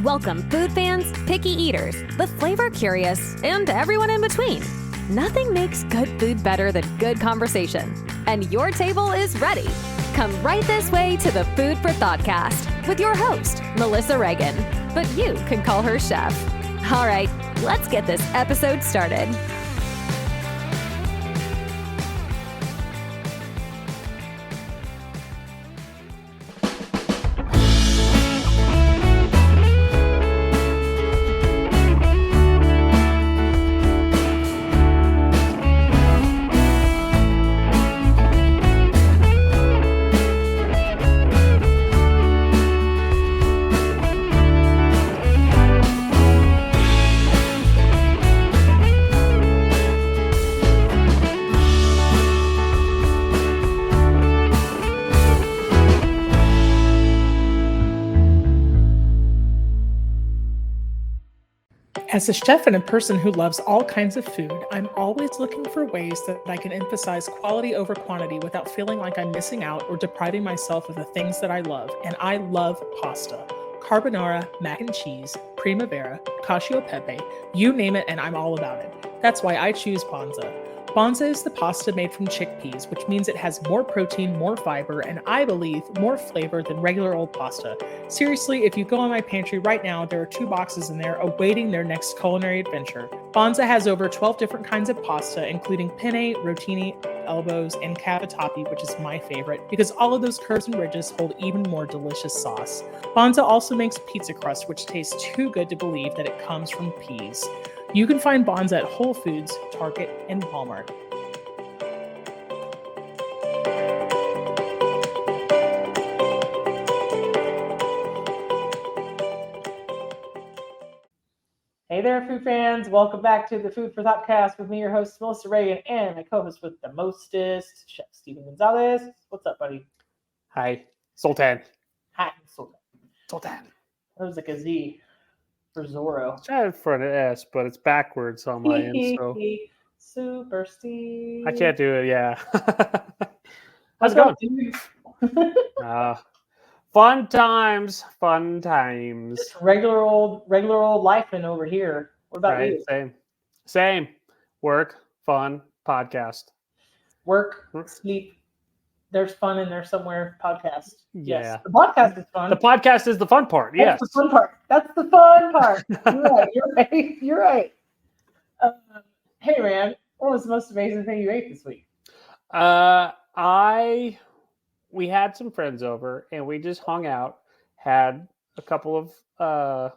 Welcome food fans, picky eaters, the flavor curious, and everyone in between. Nothing makes good food better than good conversation. And your table is ready. Come right this way to the Food For ThoughtCast with your host, Melissa Reagan. But you can call her Chef. All right, let's get this episode started. As a chef and a person who loves all kinds of food, I'm always looking for ways that I can emphasize quality over quantity without feeling like I'm missing out or depriving myself of the things that I love. And I love pasta. Carbonara, mac and cheese, primavera, cacio e pepe, you name it and I'm all about it. That's why I choose Bonza. Bonza is the pasta made from chickpeas, which means it has more protein, more fiber, and I believe more flavor than regular old pasta. Seriously, if you go in my pantry right now, there are 2 boxes in there awaiting their next culinary adventure. Bonza has over 12 different kinds of pasta, including penne, rotini, elbows, and cavatappi, which is my favorite, because all of those curves and ridges hold even more delicious sauce. Bonza also makes pizza crust, which tastes too good to believe that it comes from peas. You can find Bonza at Whole Foods, Target, and Walmart. Hey there, food fans. Welcome back to the Food For ThoughtCast with me, your host, Melissa Reagan, and my co-host with the mostest, Chef Steven Gonzalez. What's up, buddy? Hi, Sultan. Hi, Sultan. Sultan. That was like a Z for Zorro. Tried for an S, but it's backwards on my end, so Super Steve. I can't do it. Yeah. How's How's it going? Fun times, fun times. Just regular old life in over here. What about you? Same. Work, fun, podcast. Work, sleep. There's fun in there somewhere. Podcast. Yeah. Yes. The podcast is fun. The podcast is the fun part. Yes. That's the fun part. That's the fun part. You're right. Hey, man. What was the most amazing thing you ate this week? We had some friends over and we just hung out, had a couple of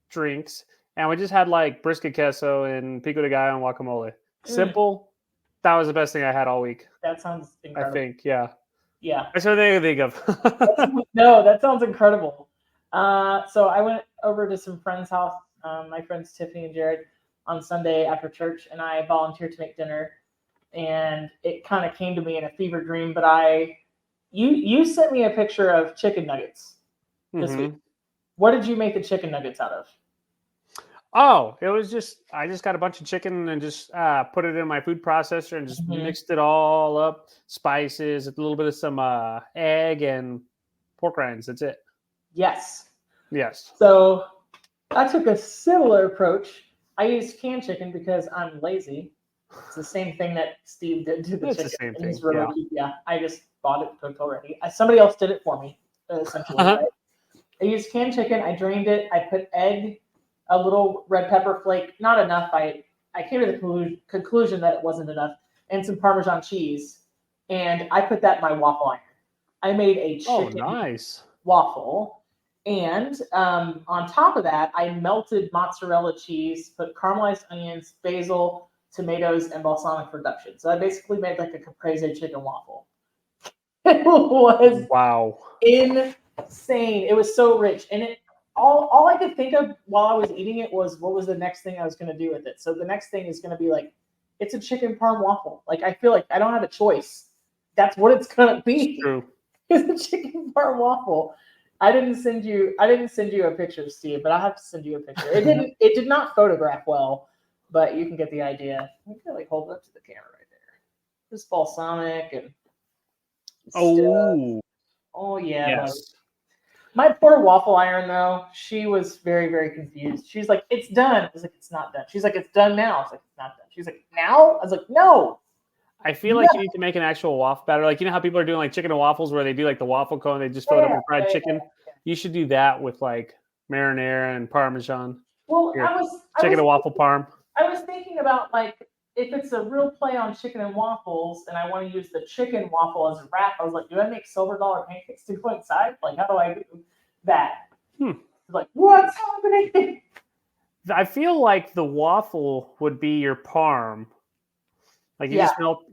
drinks, and we just had like brisket queso and pico de gallo and guacamole. Simple. That was the best thing I had all week. That sounds incredible. I think, yeah. Yeah. That's what I think of. No, that sounds incredible. So I went over to some friends' house, my friends Tiffany and Jared, on Sunday after church, and I volunteered to make dinner. And it kind of came to me in a fever dream, but you sent me a picture of chicken nuggets this week. What did you make the chicken nuggets out of? Oh, it was I just got a bunch of chicken and just put it in my food processor and just mixed it all up. Spices, a little bit of some egg and pork rinds. That's it. Yes. So I took a similar approach. I used canned chicken because I'm lazy. It's the same thing that Steve did to the chicken. The same thing. Really yeah. I just bought it cooked already. Somebody else did it for me, essentially. Right? I used canned chicken. I drained it. I put egg, a little red pepper flake, not enough. I came to the conclusion that it wasn't enough, and some Parmesan cheese. And I put that in my waffle iron. I made a chicken waffle. And on top of that, I melted mozzarella cheese, put caramelized onions, basil, tomatoes, and balsamic reduction. So I basically made like a caprese chicken waffle. It was insane. It was so rich. And all I could think of while I was eating it was what was the next thing I was going to do with it. So the next thing is going to be like, it's a chicken parm waffle. Like, I feel like I don't have a choice. That's what it's going to be. It's true. It's a chicken parm waffle. I didn't send you a picture, Steve, but I'll have to send you a picture. It did not photograph well, but you can get the idea. You can like hold it up to the camera right there. There's balsamic and oh yeah. Yes. My poor waffle iron, though, she was very, very confused. She's like, it's done. I was like, it's not done. She's like, it's done now. I was like, it's not done. She's like, now? I was like, no. I feel like you need to make an actual waffle batter. Like, you know how people are doing like chicken and waffles where they do like the waffle cone, they just fill it up with fried chicken? Yeah. You should do that with like marinara and Parmesan. Well, chicken and waffle parm. I was thinking about like, if it's a real play on chicken and waffles and I want to use the chicken waffle as a wrap, I was like, do I make silver dollar pancakes to go inside? Like, how do I do that? Like, what's happening? I feel like the waffle would be your parm. Like, you just melt,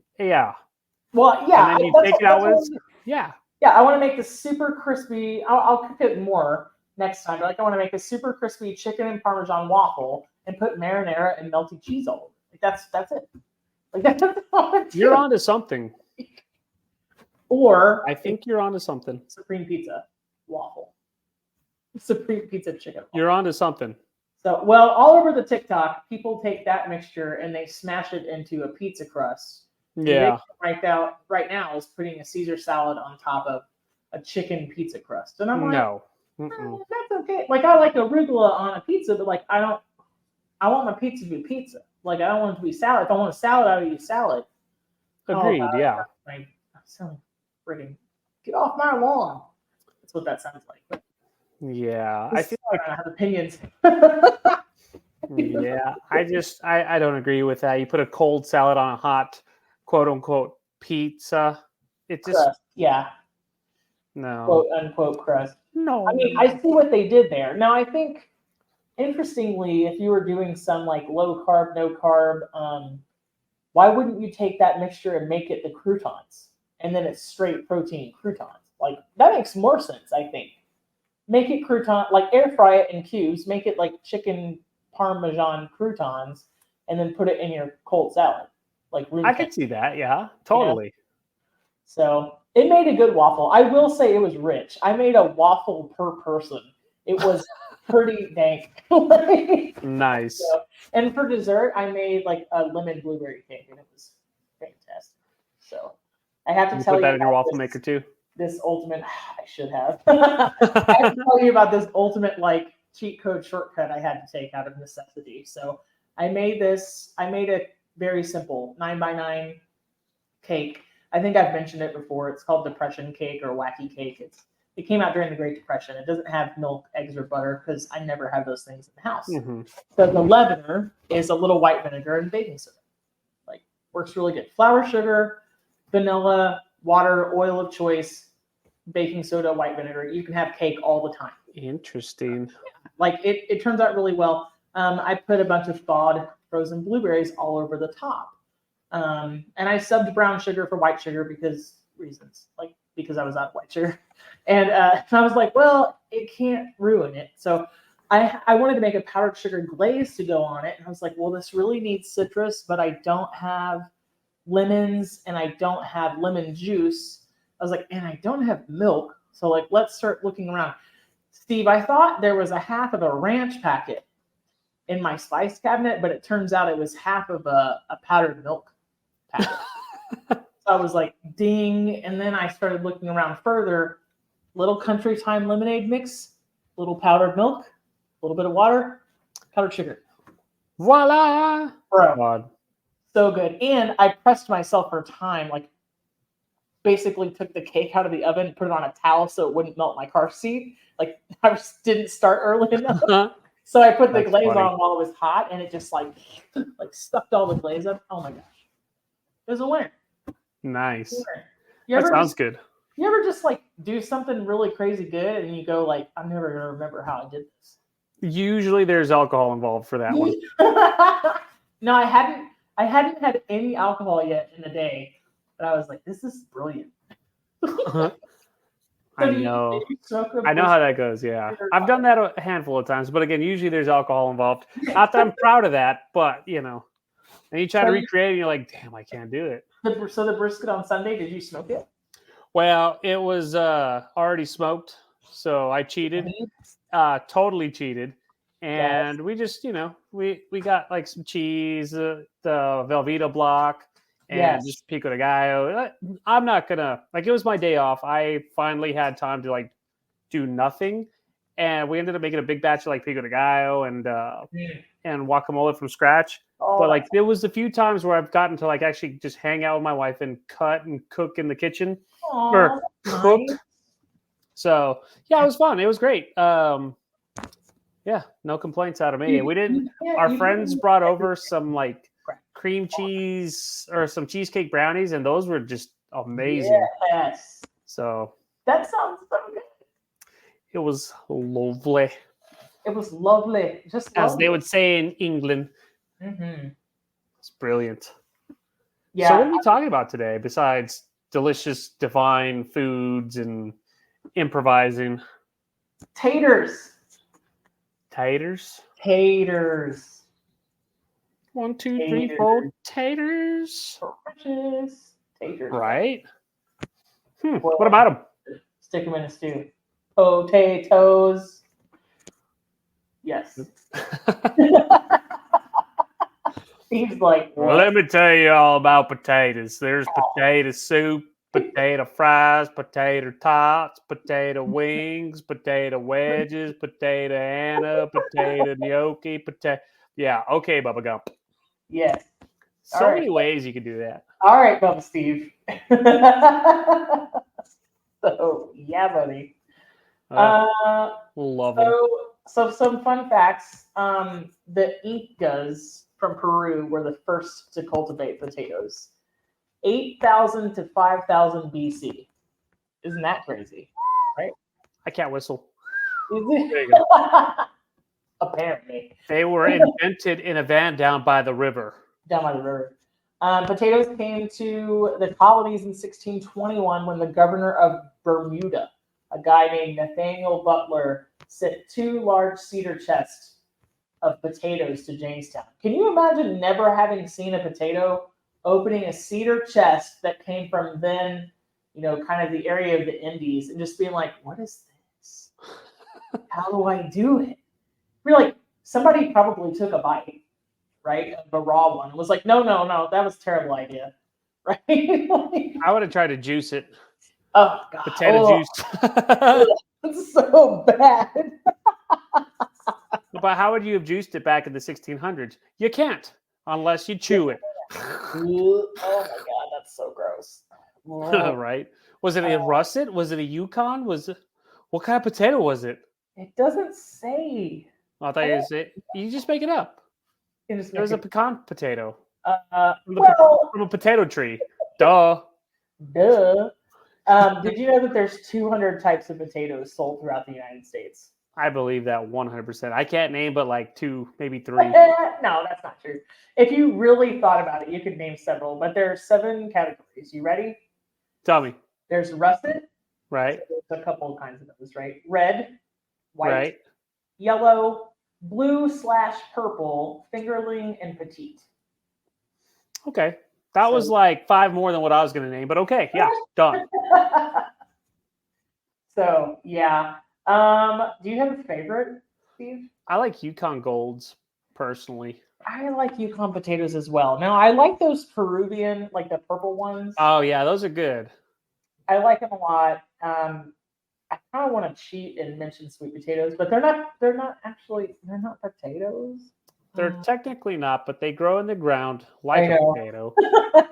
Well, yeah. And then you take it out with, Yeah, I want to make this super crispy. I'll cook it more next time. But like, I want to make a super crispy chicken and Parmesan waffle and put marinara and melty cheese all over. Like, that's it. Like, that's all you're onto something. Or I think you're onto something. Supreme pizza waffle. Supreme pizza chicken waffle. You're onto something. So, well, all over the TikTok, people take that mixture and they smash it into a pizza crust. Yeah. Right now is putting a Caesar salad on top of a chicken pizza crust. And I'm like, no. That's okay. Like, I like arugula on a pizza, but like, I want my pizza to be pizza. Like, I don't want it to be salad. If I want a salad, I would use salad. Agreed, yeah. I'm so friggin' get off my lawn. That's what that sounds like. Yeah. I feel like I have opinions. Yeah. I don't agree with that. You put a cold salad on a hot, quote unquote, pizza. It just crust. Yeah. No. Quote unquote crust. No. I mean, I see what they did there. Now, I think, interestingly, if you were doing some like low carb, no carb, why wouldn't you take that mixture and make it the croutons? And then it's straight protein croutons. Like, that makes more sense, I think. Make it crouton, like air fry it in cubes, make it like chicken Parmesan croutons, and then put it in your cold salad. Like, I could see that, yeah. Totally. You know? So it made a good waffle. I will say it was rich. I made a waffle per person. It was pretty dank. Nice. So, and for dessert, I made like a lemon blueberry cake, and it was fantastic. So I have to tell you. Put that in your waffle maker too? This ultimate, I should have. I have to tell you about this ultimate like cheat code shortcut I had to take out of necessity. So I made a very simple 9x9 cake. I think I've mentioned it before. It's called depression cake or wacky cake. It came out during the Great Depression. It doesn't have milk, eggs, or butter because I never have those things in the house. Mm-hmm. So the leavener is a little white vinegar and baking soda. Like, works really good. Flour, sugar, vanilla, water, oil of choice, baking soda, white vinegar. You can have cake all the time. Interesting. Like, it turns out really well. I put a bunch of thawed frozen blueberries all over the top. And I subbed brown sugar for white sugar because I was out of white sugar. And I was like, well, it can't ruin it. So I wanted to make a powdered sugar glaze to go on it. And I was like, well, this really needs citrus, but I don't have lemons and I don't have lemon juice. I was like, and I don't have milk. So like, let's start looking around. Steve, I thought there was a half of a ranch packet in my spice cabinet, but it turns out it was half of a powdered milk packet. So I was like, ding. And then I started looking around further. Little country time lemonade mix, little powdered milk, a little bit of water, powdered sugar. Voila! Bro, God. So good. And I pressed myself for time, like basically took the cake out of the oven, put it on a towel so it wouldn't melt my car seat. Like, I didn't start early enough. So I put the glaze on while it was hot, and it just like sucked all the glaze up. Oh my gosh. It was a winner. Nice. That sounds good. You ever just like do something really crazy good and you go like, I'm never going to remember how I did this? Usually there's alcohol involved for that one. No, I hadn't had any alcohol yet in the day, but I was like, this is brilliant. I know. I know how that goes, yeah. I've done that a handful of times, but again, usually there's alcohol involved. Not that I'm proud of that, but you know. And you try to recreate it and you're like, damn, I can't do it. So the brisket on Sunday, did you smoke it? Well, it was already smoked, so I cheated. Totally cheated. And we just, we got like some cheese, the Velveeta block, and just pico de gallo. I'm not gonna, like, it was my day off. I finally had time to like do nothing. And we ended up making a big batch of like pico de gallo and guacamole from scratch. Oh, But like there was a few times where I've gotten to like actually just hang out with my wife and cut and cook in the kitchen or cook. nice. So yeah, it was fun. It was great. Yeah, no complaints out of me. We didn't. Our friends brought over some like cream cheese or some cheesecake brownies, and those were just amazing. Yes. So That sounds so good. it was lovely, It was lovely. Just as lovely. they would say in England. Mm-hmm. It's brilliant. Yeah. So what are we talking about today besides delicious, divine foods and improvising? Taters. Taters. Taters. 1, 2, 3, 4 taters. Delicious. Taters. Right. Well, What about them? Stick them in a stew. Potatoes. Yes. Steve's like, Well, let me tell you all about potatoes. There's potato soup, potato fries, potato tots, potato wings, potato wedges, potato Anna, potato gnocchi, potato. Yeah, okay, Bubba Gump. yes. So All many right. ways you could do that. All right, Bubba Steve. So, yeah, buddy. Love them. So some fun facts. The Incas from Peru were the first to cultivate potatoes. 8,000 to 5,000 BC. Isn't that crazy? I can't whistle. Is There it? you go. Apparently. They were invented in a van down by the river. Down by the river. Potatoes came to the colonies in 1621 when the governor of Bermuda, a guy named Nathaniel Butler, sent 2 large cedar chests of potatoes to Jamestown. Can you imagine never having seen a potato, opening a cedar chest that came from then, kind of the area of the Indies, and just being like, what is this? How do I do it? You're like, somebody probably took a bite, right, of a raw one, and was like, no, that was a terrible idea, right? I would have tried to juice it. Oh, God. Potato juice. It's so bad. But how would you have juiced it back in the 1600s? You can't unless you chew it. Oh my God, that's so gross. Right? Was it a russet? Was it a Yukon? What kind of potato was it? It doesn't say. I thought you said you just make it up. It just It was a pecan potato well, from a potato tree. Duh. duh. Did you know that there's 200 types of potatoes sold throughout the United States? I believe that 100%. I can't name but like 2, maybe 3. No, that's not true. If you really thought about it, you could name several, but there are 7 categories. You ready? Tell me. There's russet. Right. So there's a couple of kinds of those, right? Red, white, Right. yellow, blue/purple, fingerling, and petite. Okay. That was like 5 more than what I was going to name, but okay. Yeah. Done. So, yeah. Do you have a favorite, Steve? I like Yukon Golds personally. I like Yukon potatoes as well. Now, I like those Peruvian, like the purple ones. Oh yeah, those are good. I like them a lot. I kind of want to cheat and mention sweet potatoes, but they're not potatoes. They're technically not, but they grow in the ground like a potato.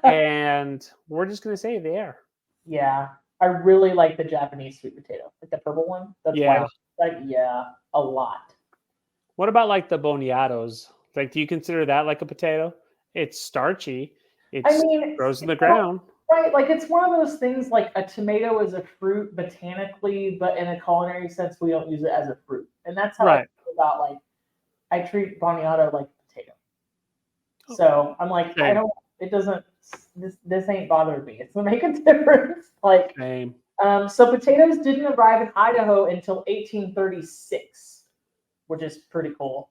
And we're just gonna say they are. Yeah. I really like the Japanese sweet potato, like the purple one. That's Yeah. A lot. What about like the boniatos? Like, do you consider that like a potato? It's starchy. It grows in the ground. Right, like it's one of those things. Like a tomato is a fruit botanically, but in a culinary sense, we don't use it as a fruit, and that's how I feel about like I treat boniato like a potato. So I'm like, Same. It doesn't. This ain't bothering me. It's gonna make a difference. Like, Same. So potatoes didn't arrive in Idaho until 1836, which is pretty cool.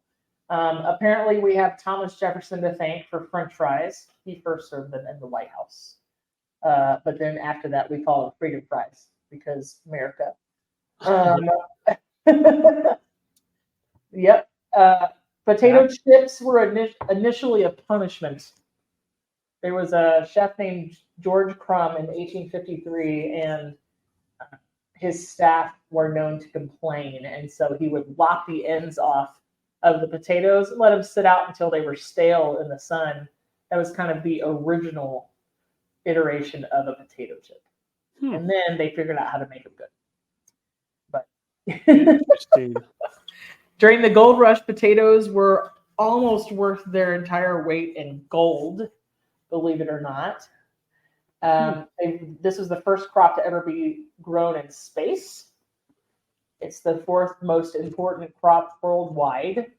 Apparently, we have Thomas Jefferson to thank for French fries. He first served them in the White House. But then after that, we call it freedom fries because America. Yep. Potato chips were initially a punishment. There was a chef named George Crumb in 1853, and his staff were known to complain, and so he would lop the ends off of the potatoes and let them sit out until they were stale in the sun. That was kind of the original iteration of a potato chip. And then they figured out how to make them good. But Interesting. during the gold rush, potatoes were almost worth their entire weight in gold, believe it or not. This was the first crop to ever be grown in space. It's the fourth most important crop worldwide.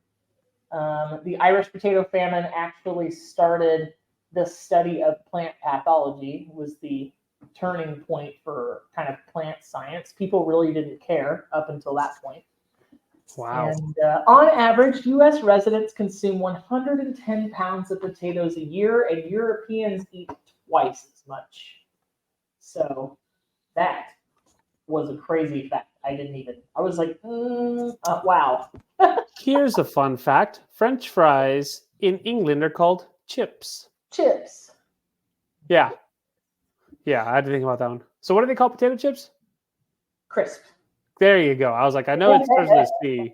The Irish potato famine actually started the study of plant pathology, was the turning point for kind of plant science. People really didn't care up until that point. Wow. And on average, U.S. residents consume 110 pounds of potatoes a year, and Europeans eat twice as much. So that was a crazy fact. I was like, wow. Here's a fun fact. French fries in England are called chips. Chips. Yeah. Yeah, I had to think about that one. So what do they call potato chips? Crisp. There you go. I was like, I know it starts with a C.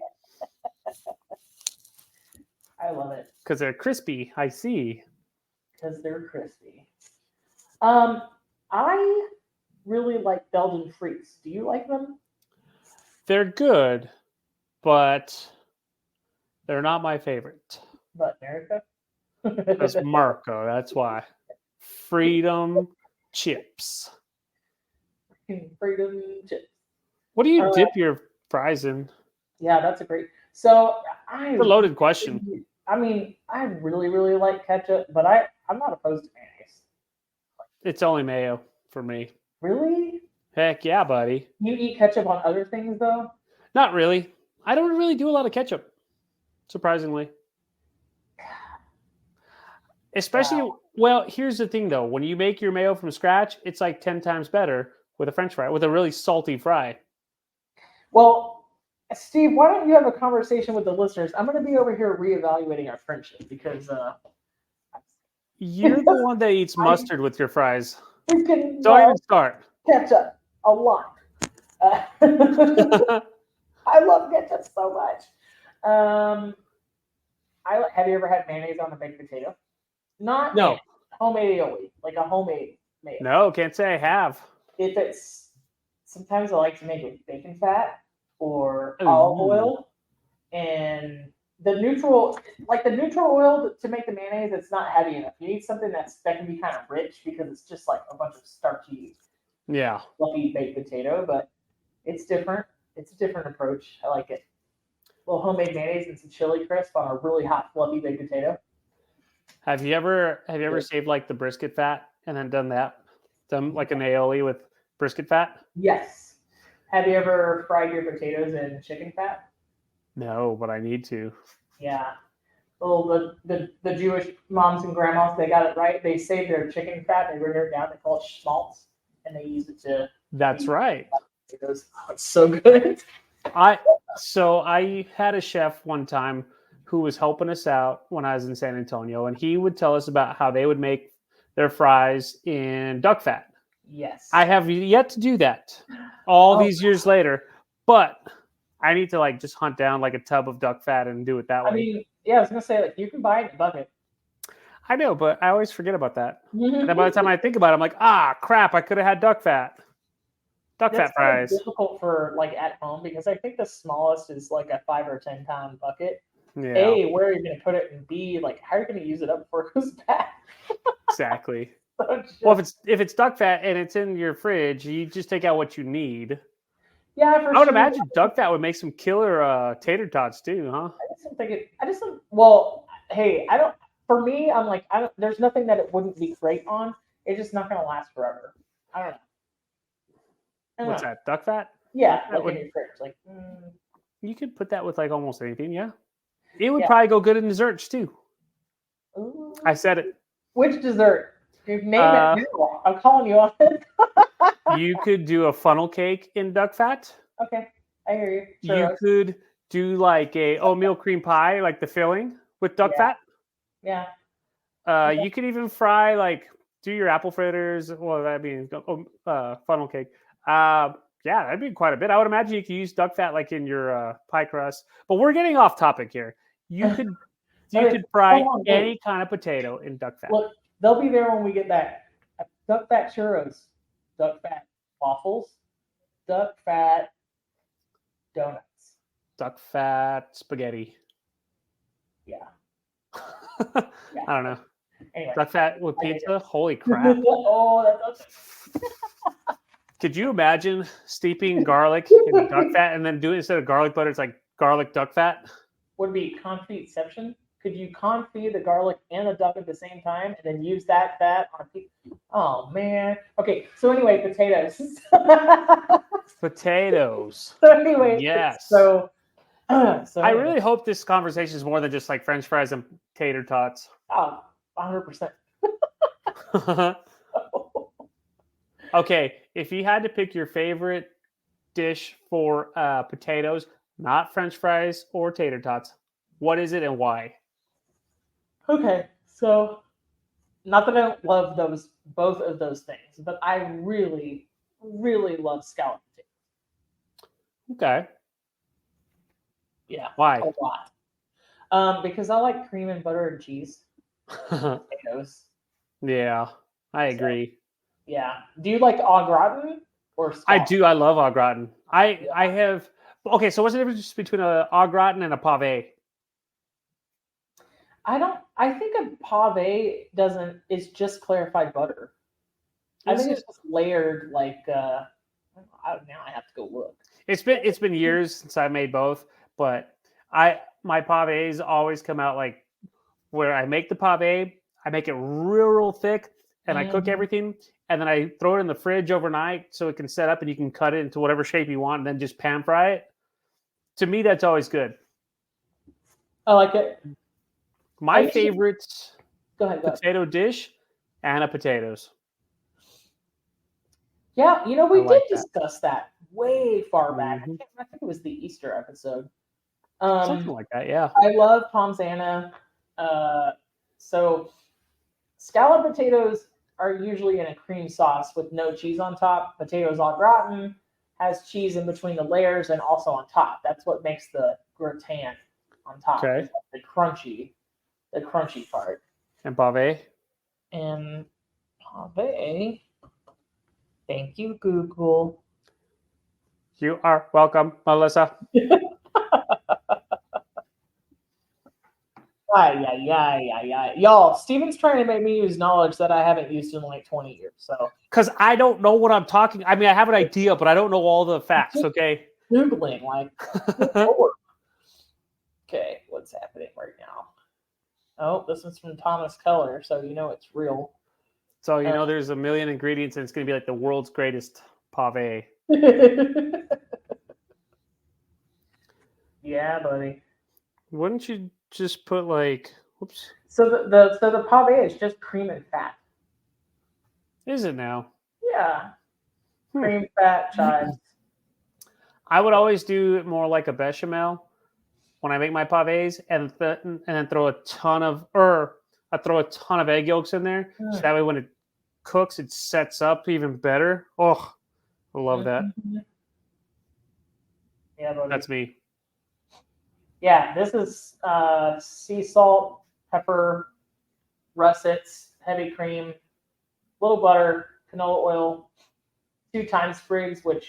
I love it. Because they're crispy. I see. Because they're crispy. I really like Belgian frites. Do you like them? They're good, but they're not my favorite. But America? That's Marco. That's why. Freedom chips. Freedom chips. What do you dip your fries in? Yeah, that's a great. So It's a loaded question. I mean, I really, really like ketchup, but I'm not opposed to mayonnaise. It's only mayo for me. Really? Heck yeah, buddy. You eat ketchup on other things though? Not really. I don't really do a lot of ketchup, surprisingly. Especially, well, here's the thing though. When you make your mayo from scratch, it's like 10 times better with a French fry, with a really salty fry. Well, Steve, why don't you have a conversation with the listeners? I'm going to be over here reevaluating our friendship because you're the one that eats mustard with your fries. We can Don't even start. Ketchup a lot. I love ketchup so much. Have you ever had mayonnaise on a baked potato? Not no. Homemade aioli, like a homemade mayo. No, can't say I have. If it's sometimes I like to make it with bacon fat or olive oil, and the neutral oil to make the mayonnaise, it's not heavy enough. You need something that can be kind of rich because it's just like a bunch of starchy, fluffy baked potato. But it's different. It's a different approach. I like it. A little homemade mayonnaise and some chili crisp on a really hot fluffy baked potato. Have you ever saved like the brisket fat and then done like an aioli with brisket fat? Yes. Have you ever fried your potatoes in chicken fat? No, but I need to. Yeah. Well, the Jewish moms and grandmas, they got it right. They save their chicken fat, they bring it down, they call it schmaltz, and they use it to. That's right. Potatoes. Oh, it's so good. I had a chef one time who was helping us out when I was in San Antonio, and he would tell us about how they would make their fries in duck fat. Yes. I have yet to do that all these years later, but I need to like just hunt down like a tub of duck fat and do it that way. I mean, yeah, I was gonna say like you can buy it in a bucket. I know, but I always forget about that. And then by the time I think about it, I'm like, crap, I could have had duck fat. Duck fat fries. It's difficult for like at home because I think the smallest is like a 5 or 10 pound bucket. Yeah. A, where are you going to put it? And B, like how are you going to use it up before it goes bad? Exactly. Well, if it's duck fat and it's in your fridge, you just take out what you need. Yeah, for I would imagine duck fat would make some killer tater tots too, huh? I just don't think it. Well, hey, I don't. For me, I'm like, there's nothing that it wouldn't be great on. It's just not going to last forever. I don't know. What's that? Duck fat? Yeah, like in your fridge. Like, you could put that with like almost anything. Yeah, it would probably go good in desserts too. Ooh. I said it. Which dessert? Name it. I'm calling you on it. You could do a funnel cake in duck fat. Okay, I hear you. Sure. You could do like a oatmeal cream pie, like the filling with duck fat. Yeah. You could even fry do your apple fritters. Well, that means funnel cake. Yeah, that'd be quite a bit. I would imagine you could use duck fat like in your pie crust. But we're getting off topic here. You could fry hold on, wait. any kind of potato in duck fat. Look, they'll be there when we get back. Duck fat churros, duck fat waffles, duck fat donuts. Duck fat spaghetti. Yeah. I don't know. Anyway. Duck fat with pizza? Holy crap. Oh, that's Could you imagine steeping garlic in duck fat and then doing instead of garlic butter, it's like garlic duck fat? would be confitception. Could you confit the garlic and the duck at the same time and then use that fat on a pizza? Oh, man. Okay, so anyway, potatoes. Potatoes. So anyway, Yes. So I anyway. really hope this conversation is more than just like French fries and tater tots. Oh, 100%. Okay, if you had to pick your favorite dish for potatoes, not French fries or tater tots, what is it and why? Okay, so not that I don't love both of those things, but I really, really love scalloped potatoes. Okay. Yeah. Why? A lot. Because I like cream and butter and cheese potatoes. Yeah, I agree. Yeah. Do you like au gratin or scalloped? I do. I love au gratin. I have. Okay, so what's the difference between a au gratin and a pave? I think a pave it's just clarified butter. I think it's just layered like now I have to go look. It's been years since I made both, but my paves always come out like where I make the pave, I make it real thick, and I cook everything, and then I throw it in the fridge overnight so it can set up and you can cut it into whatever shape you want, and then just pan fry it. To me, that's always good. I like it. My favorite potato dish, Anna potatoes. Yeah, we I did like that. discuss that way far back. Mhm. I think it was the Easter episode. Something like that, yeah. I love pommes Anna. So scalloped potatoes are usually in a cream sauce with no cheese on top. Potatoes au gratin has cheese in between the layers and also on top. That's what makes the gratin on top. Okay. The crunchy part. And pave? And pave. Thank you, Google. You are welcome, Melissa. Yeah. Y'all, Steven's trying to make me use knowledge that I haven't used in like 20 years. So, Because I don't know what I'm talking. I mean, I have an idea, but I don't know all the facts. Okay. Googling, like, okay, what's happening right now? Oh, this is from Thomas Keller, so it's real. So there's a million ingredients, and it's going to be like the world's greatest pave. Yeah, buddy. Wouldn't you just put like? Whoops. So the pave is just cream and fat. Is it now? Yeah. Cream, fat, chives. I would always do it more like a bechamel when I make my paves, and then throw a ton of egg yolks in there, so that way when it cooks, it sets up even better. Oh, I love that. Yeah, buddy. That's me. Yeah, this is sea salt, pepper, russets, heavy cream, little butter, canola oil, 2 thyme sprigs, which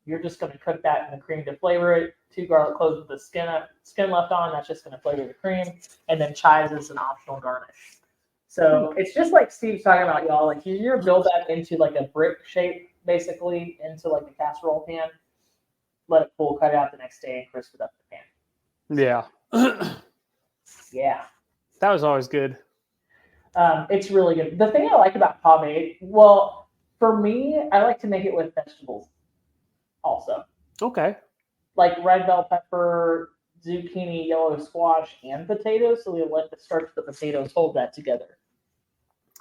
you're just going to cook that in the cream to flavor it. 2 garlic cloves with the skin left on. That's just going to flavor the cream. And then chives is an optional garnish. So it's just like Steve's talking about, y'all. Like you're going to build that into like a brick shape, basically, into like a casserole pan. Let it cool, cut it out the next day, and crisp it up in the pan. Yeah. Yeah. That was always good. It's really good. The thing I like about pave, well, for me, I like to make it with vegetables also. Okay. Like red bell pepper, zucchini, yellow squash, and potatoes. So we let the starch of the potatoes hold that together.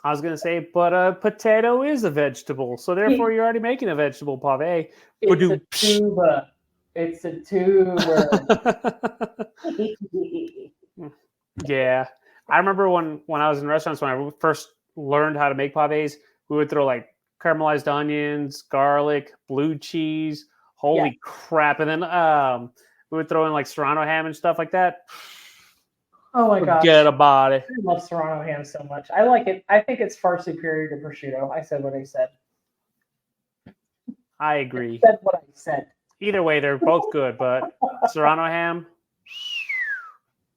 I was going to say, but a potato is a vegetable. So therefore, you're already making a vegetable pave. It's a tuber. It's a tuber. Yeah. I remember when I was in restaurants, when I first learned how to make paves, we would throw like caramelized onions, garlic, blue cheese, Holy crap! And then we would throw in like Serrano ham and stuff like that. Oh my gosh. Forget about it. I love Serrano ham so much. I like it. I think it's far superior to prosciutto. I said what I said. I agree. I said what I said. Either way, they're both good, but Serrano ham.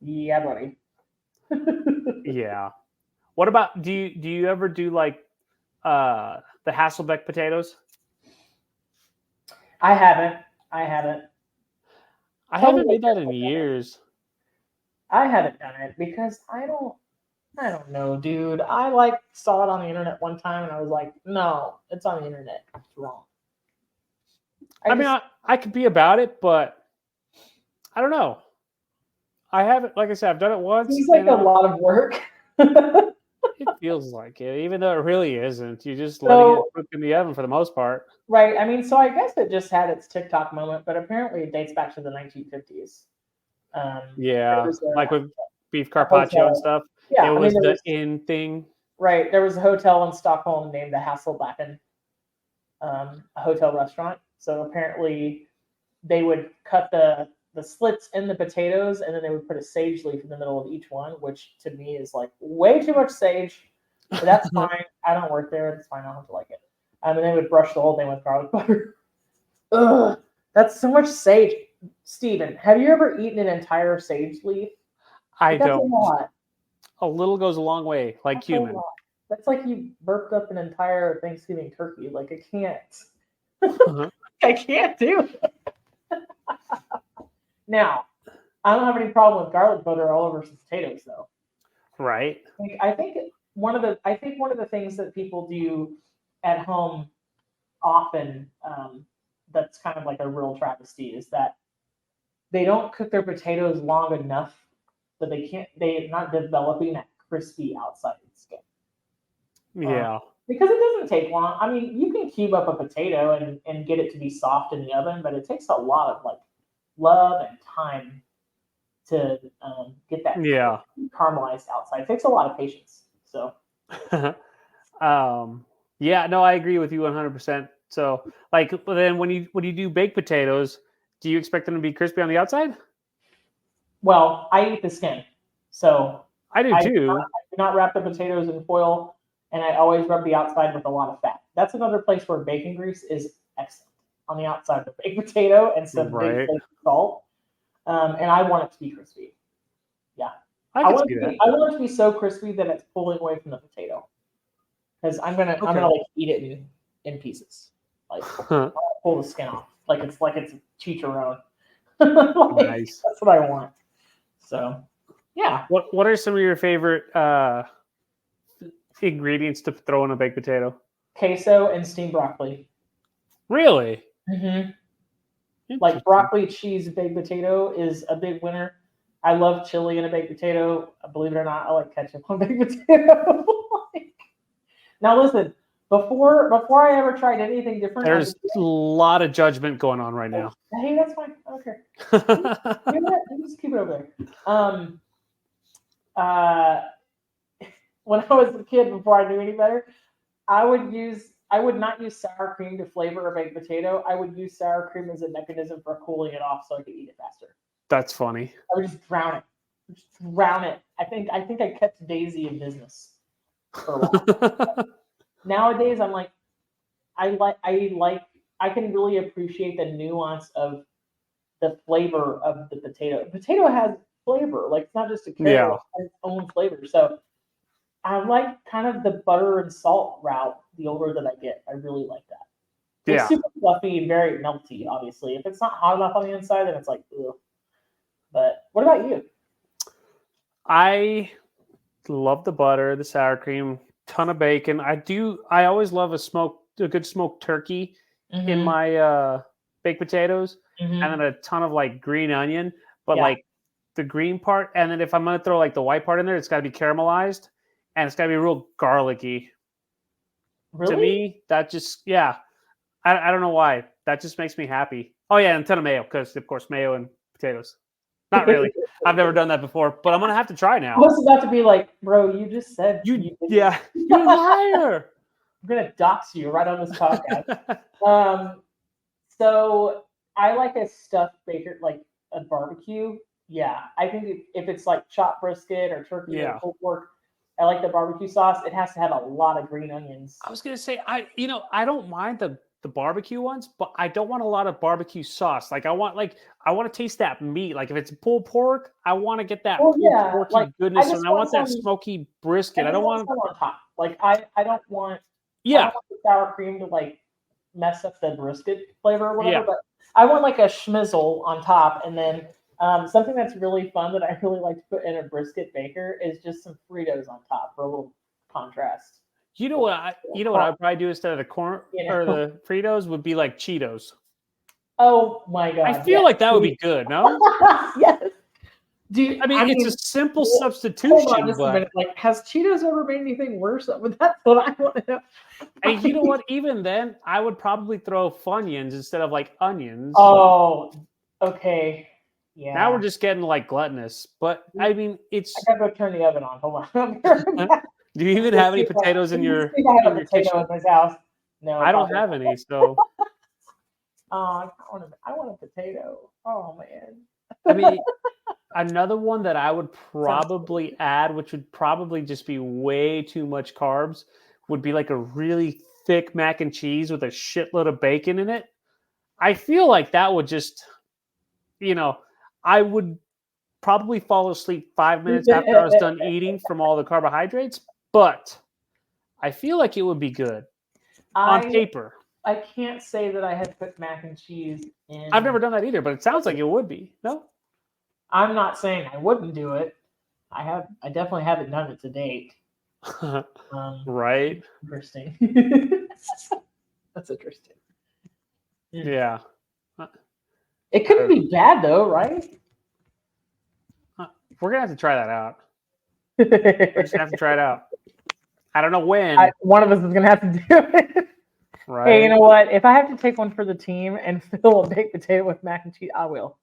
Yeah, buddy. Yeah. What about do you ever do like the Hasselbeck potatoes? I haven't made that in years. I haven't done it because I don't know, dude. I saw it on the internet one time and I was like, no, it's on the internet. It's wrong. I could be about it, but I don't know. I haven't, like I said, I've done it once. Seems like a lot of work. It feels like it, even though it really isn't. You're just letting it cook in the oven for the most part. Right. I mean, so I guess it just had its TikTok moment, but apparently it dates back to the 1950s. Like with beef carpaccio and stuff. Yeah, it was the in thing. Right. There was a hotel in Stockholm named the Hasselbacken, a hotel restaurant. So apparently they would cut the slits in the potatoes and then they would put a sage leaf in the middle of each one, which to me is like way too much sage. But that's fine. I don't work there. It's fine. I don't have to like it. And then they would brush the whole thing with garlic butter. Ugh, that's so much sage. Steven, have you ever eaten an entire sage leaf? I don't. A lot. A little goes a long way, like That's cumin. That's like you burped up an entire Thanksgiving turkey. Like I can't. I can't do it. Now, I don't have any problem with garlic butter all over some potatoes, though. Right. I think one of the things that people do at home often, that's kind of like a real travesty, is that they don't cook their potatoes long enough that they're not developing that crispy outside skin. Yeah. Because it doesn't take long. I mean, you can cube up a potato and get it to be soft in the oven, but it takes a lot of love and time to get that caramelized outside. It takes a lot of patience. So, I agree with you 100%. So, then when you do baked potatoes, do you expect them to be crispy on the outside? Well, I eat the skin, so I do too. I do not wrap the potatoes in foil, and I always rub the outside with a lot of fat. That's another place where bacon grease is excellent. On the outside of the baked potato and some big salt. And I want it to be crispy. Yeah. I want it to be so crispy that it's pulling away from the potato. Because I'm gonna eat it in pieces. Pull the skin off. It's a chicharron. Nice. That's what I want. So yeah. What are some of your favorite ingredients to throw in a baked potato? Queso and steamed broccoli. Really? Mm-hmm. Like broccoli cheese baked potato is a big winner. I love chili in a baked potato. Believe it or not, I like ketchup on baked potato. Now listen, before I ever tried anything different, there's a lot of judgment going on right now. Hey, that's fine. I don't care. You know what? You just keep it over there. When I was a kid, before I knew any better, I would not use sour cream to flavor a baked potato. I would use sour cream as a mechanism for cooling it off so I could eat it faster. That's funny. I would just drown it. I think I kept Daisy in business for a while. Nowadays, I'm like, I can really appreciate the nuance of the flavor of the potato. The potato has flavor. It's not just a carrot. It has its own flavor. So I like kind of the butter and salt route the older that I get. I really like that. It's super fluffy and very melty, obviously. If it's not hot enough on the inside, then it's like, ugh. But what about you? I love the butter, the sour cream, ton of bacon. I always love a good smoked turkey in my baked potatoes, and then a ton of green onion, but the green part. And then if I'm gonna throw the white part in there, it's got to be caramelized. And it's got to be real garlicky. Really? To me, that just, I don't know why. That just makes me happy. Oh, yeah, and a ton of mayo, because, of course, mayo and potatoes. Not really. I've never done that before, but I'm going to have to try now. I was about to be like, bro, you just said. You're a liar. I'm going to dox you right on this podcast. So I like a stuffed bacon, like a barbecue. Yeah, I think if it's like chopped brisket or turkey or pulled pork, I like the barbecue sauce. It has to have a lot of green onions. I was gonna say I don't mind the barbecue ones, but I don't want a lot of barbecue sauce. Like I want to taste that meat. Like if it's pulled pork, I want to get that pulled porky like, goodness, and I want that smoky brisket. I don't want some on top. Like I don't want I yeah. don't want the sour cream to like mess up the brisket flavor or whatever, Yeah. but I want like a schmizzle on top, and then something that's really fun that I really like to put in a brisket baker is just some Fritos on top for a little contrast. You know what I'd probably do instead of the corn or the Fritos would be like Cheetos. Oh my god! I feel like that would be good. No. Yes. I mean, it's a simple substitution. Hold on just a minute. Like, has Cheetos ever made anything worse? That's what I want to know. And you know what? Even then, I would probably throw Funyuns instead of like onions. Oh, okay. Yeah. Now we're just getting like gluttonous. But I mean, it's. I gotta go turn the oven on. Hold on. Do you even have any potatoes in your? I have a potato in this house. No, I don't have any. So. I want a potato. Oh man. I mean, another one that I would probably add, which would probably just be way too much carbs, would be like a really thick mac and cheese with a shitload of bacon in it. I feel like that would just, I would probably fall asleep 5 minutes after I was done eating from all the carbohydrates, but I feel like it would be good on paper. I can't say that I have put mac and cheese in. I've never done that either, but it sounds like it would be. No? I'm not saying I wouldn't do it. I definitely haven't done it to date. Right. Interesting. That's interesting. Yeah. It couldn't be bad though, right? We're gonna have to try that out. We're just gonna have to try it out. I don't know when. One of us is gonna have to do it. Right. Hey, you know what? If I have to take one for the team and fill a baked potato with mac and cheese, I will.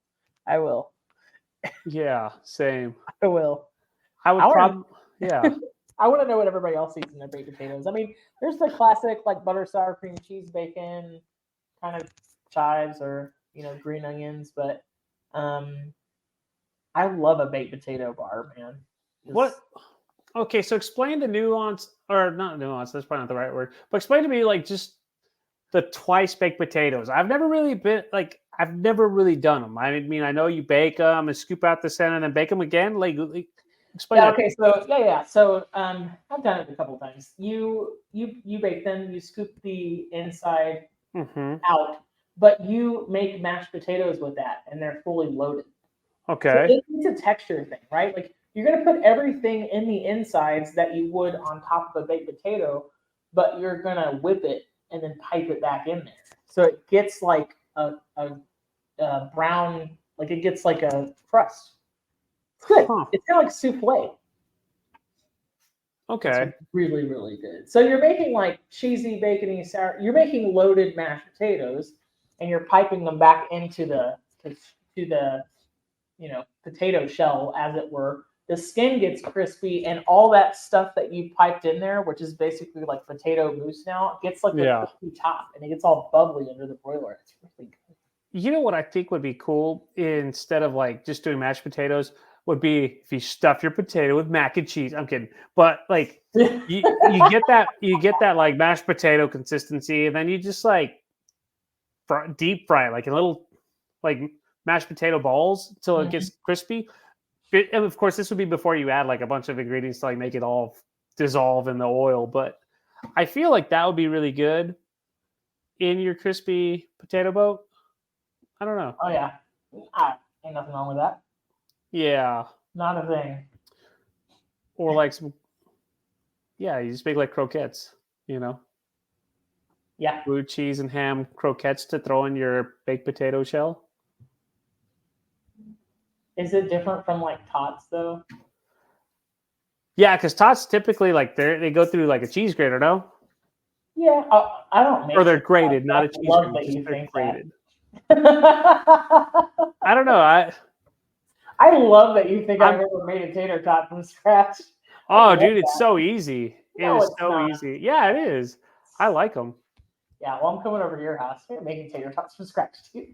Yeah, same. I will. I would probably. Yeah. I want to know what everybody else eats in their baked potatoes. I mean, there's the classic like butter, sour cream, cheese, bacon, kind of chives or green onions, but I love a baked potato bar, man. What? Okay, so explain the nuance, or not nuance. That's probably not the right word. But explain to me like just the twice baked potatoes. I've never really done them. I mean, I know you bake them and scoop out the center and then bake them again. Like explain. Yeah. Okay. So yeah. So I've done it a couple times. You bake them. You scoop the inside out, but you make mashed potatoes with that, and they're fully loaded. Okay. So it's a texture thing, right? Like you're gonna put everything in the insides that you would on top of a baked potato, but you're gonna whip it and then pipe it back in there, so it gets like a brown, like it gets like a crust. It's good. Huh. It's kind of like souffle. Okay. It's really, really good. So you're making like cheesy, bacony, sour. You're making loaded mashed potatoes, and you're piping them back into the potato shell, as it were. The skin gets crispy, and all that stuff that you piped in there, which is basically like potato mousse now, gets like the crispy top, and it gets all bubbly under the broiler. It's really good. You know what I think would be cool instead of like just doing mashed potatoes would be if you stuff your potato with mac and cheese. I'm kidding, but like you get that like mashed potato consistency, and then you just like deep fry it like in little like mashed potato balls until it gets crispy. And of course, this would be before you add like a bunch of ingredients to like make it all dissolve in the oil. But I feel like that would be really good in your crispy potato boat. I don't know. Oh yeah, ain't nothing wrong with that. Yeah, not a thing. Or like some, you just make like croquettes, Yeah, blue cheese and ham croquettes to throw in your baked potato shell. Is it different from like tots though? Yeah, because tots typically like they go through like a cheese grater, no? Yeah, I don't make. Or they're grated, not a cheese grater. They're grated. I don't know. I love that you think I've ever made a tater tot from scratch. Oh, dude, it's so easy. It is so easy. Yeah, it is. I like them. Yeah, well, I'm coming over to your house. We're making tater tots from scratch too.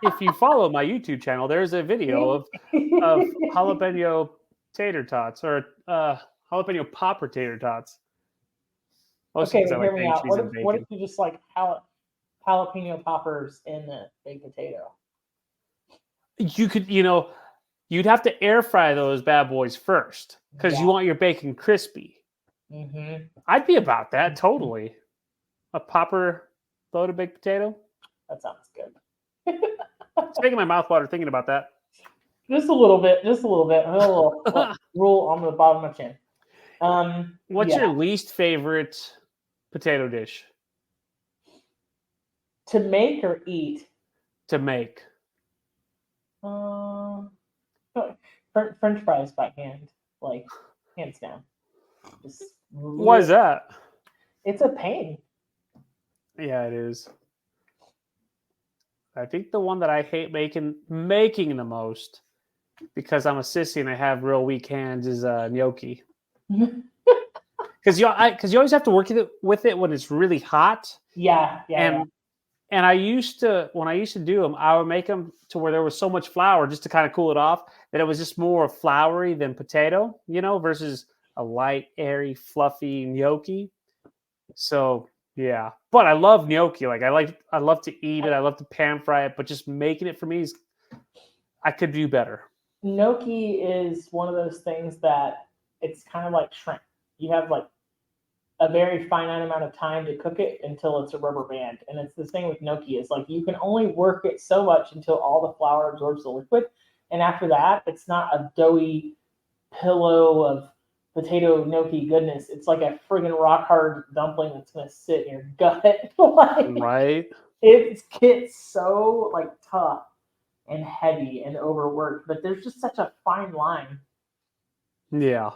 If you follow my YouTube channel, there's a video of jalapeno tater tots or jalapeno popper tater tots. Mostly Okay, because I but hear like me mac and out. cheese What and if what if bacon. you just like jalapeno poppers in the baked potato? You could, you'd have to air fry those bad boys first because you Yeah. want your bacon crispy. Mm-hmm. I'd be about that totally. A popper loaded baked potato. That sounds good. It's making my mouth water thinking about that. Just a little bit. A little roll on the bottom of my chin. What's yeah. your least favorite potato dish To make or eat? to make? French fries by hand, like hands down. Just Why is that? It's a pain. Yeah, it is. I think the one that I hate making the most, because I'm a sissy and I have real weak hands, is gnocchi. Because you always have to work with it when it's really hot. Yeah. And I used to, when I used to do them, I would make them to where there was so much flour just to kind of cool it off that it was just more floury than potato, versus a light, airy, fluffy gnocchi. So yeah, but I love gnocchi. Like I love to eat it. I love to pan fry it. But just making it for me is, I could do better. Gnocchi is one of those things that it's kind of like shrimp. You have like a very finite amount of time to cook it until it's a rubber band. And it's the same with gnocchi. It's like you can only work it so much until all the flour absorbs the liquid. And after that, it's not a doughy pillow of potato gnocchi goodness. It's like a friggin' rock hard dumpling that's gonna sit in your gut. Right. It gets so like tough and heavy and overworked, but there's just such a fine line. Yeah.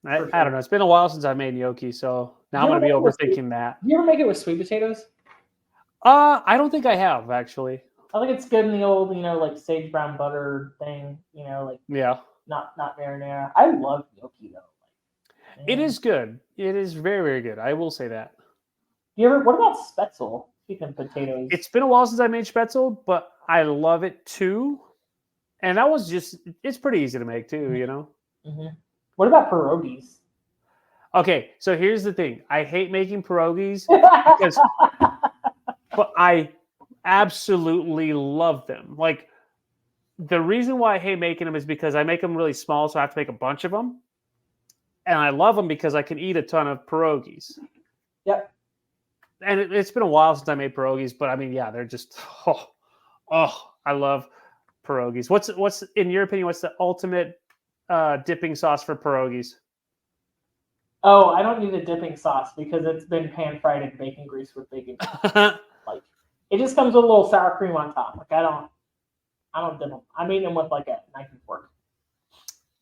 I don't know. It's been a while since I made gnocchi, so now I'm gonna be overthinking that. Do you ever make it with sweet potatoes? I don't think I have actually. I think it's good in the old, like sage brown butter thing, like Yeah. not marinara. I love gnocchi though. It is good. It is very, very good. I will say that. What about spetzel? Speaking of potatoes. It's been a while since I made spetzel, but I love it too. And that was it's pretty easy to make too, Mm-hmm. What about pierogies? Okay, so here's the thing. I hate making pierogies but I absolutely love them. Like, the reason why I hate making them is because I make them really small, so I have to make a bunch of them. And I love them because I can eat a ton of pierogies. Yep. And it's been a while since I made pierogies, but I mean, yeah, they're just I love pierogies. What's in your opinion? What's the ultimate dipping sauce for pierogies? Oh, I don't need a dipping sauce because it's been pan fried in bacon grease with bacon. Like, it just comes with a little sour cream on top. Like, I don't dip them. I'm eating them with like a knife and fork.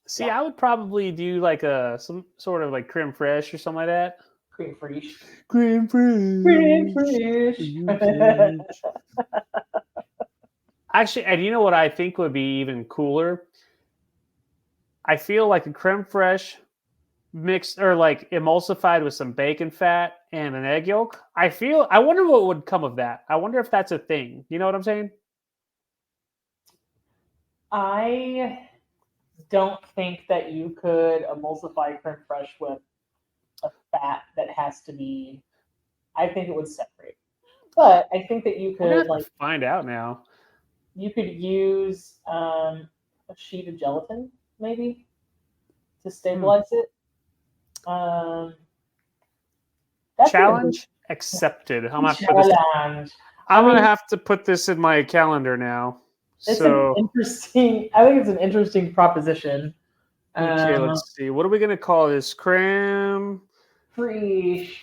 See, yeah. I would probably do like some sort of like creme fraiche or something like that. Creme fraiche. Creme fraiche. Actually, and you know what I think would be even cooler? I feel like a creme fraiche mixed or like emulsified with some bacon fat and an egg yolk. I wonder what would come of that. I wonder if that's a thing. You know what I'm saying? I don't think that you could emulsify creme fraiche with a fat that has to be. I think it would separate. But I think that you could find out now. You could use a sheet of gelatin maybe to stabilize it. Challenge accepted. I'm gonna have to put this in my calendar now. I think it's an interesting proposition. Okay, let's see. What are we gonna call this? Creme fraiche.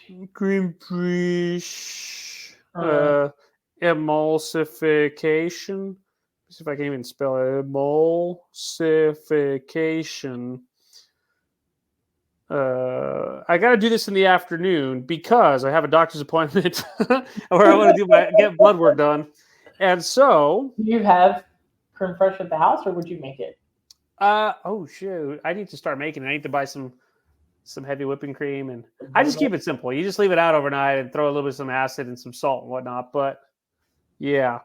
Emulsification. Let's see if I can even spell it. Emulsification. I got to do this in the afternoon because I have a doctor's appointment where I want to get blood work done. And so, do you have creme fraiche at the house, or would you make it? Oh shoot! I need to start making it. I need to buy some some heavy whipping cream, and I just keep it simple. You just leave it out overnight and throw a little bit of some acid and some salt and whatnot. But yeah,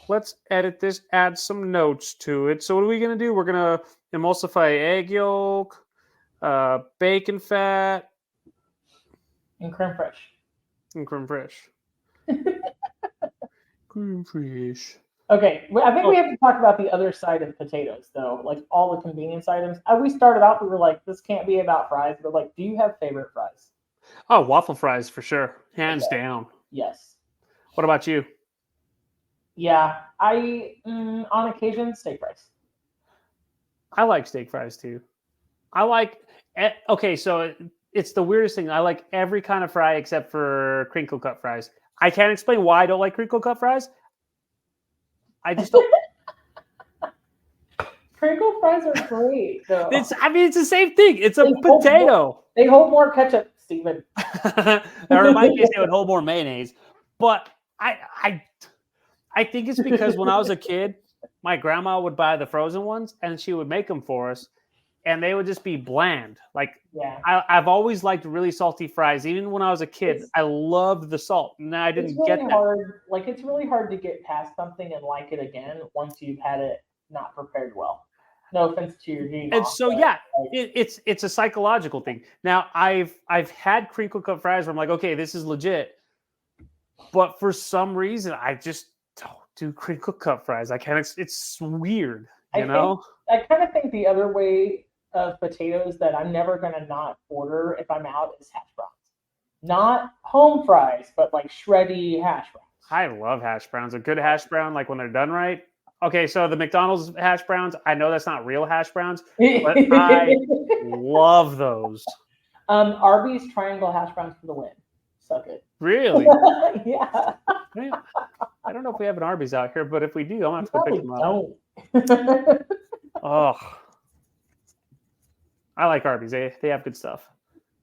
let's edit this, add some notes to it. So what are we going to do? We're going to emulsify egg yolk, bacon fat, and creme fraiche. and creme fraiche. Creme fraiche. Okay, I think we have to talk about the other side of potatoes, though. Like all the convenience items. We started off, we were like, this can't be about fries. But like, do you have favorite fries? Oh, waffle fries for sure, hands down. Yes. What about you? Yeah, on occasion steak fries. I like steak fries too. I like. Okay, so it's the weirdest thing. I like every kind of fry except for crinkle cut fries. I can't explain why I don't like crinkle cut fries. I just don't. Crinkle fries are great, though. It's the same thing. It's a potato. They hold more ketchup, Steven. Or in my case, they would hold more mayonnaise. But I think it's because when I was a kid, my grandma would buy the frozen ones and she would make them for us, and they would just be bland. Like, I've always liked really salty fries. Even when I was a kid, I loved the salt, and I didn't get that. Hard. Like, it's really hard to get past something and like it again once you've had it not prepared well. No offense to your game. And so it's a psychological thing. Now I've had crinkle cut fries where I'm like, okay, this is legit, but for some reason I just don't do crinkle cut fries. I can't. It's weird, you know. I kind of think the other way of potatoes that I'm never gonna not order if I'm out is hash browns. Not home fries, but like shreddy hash browns. I love hash browns. A good hash brown, like when they're done right. Okay, so the McDonald's hash browns, I know that's not real hash browns, but I love those. Arby's triangle hash browns for the win. Suck it. Really? Yeah. I don't know if we have an Arby's out here, but if we do, I'm going to have to pick them up. Don't. Oh. I like Arby's. They have good stuff.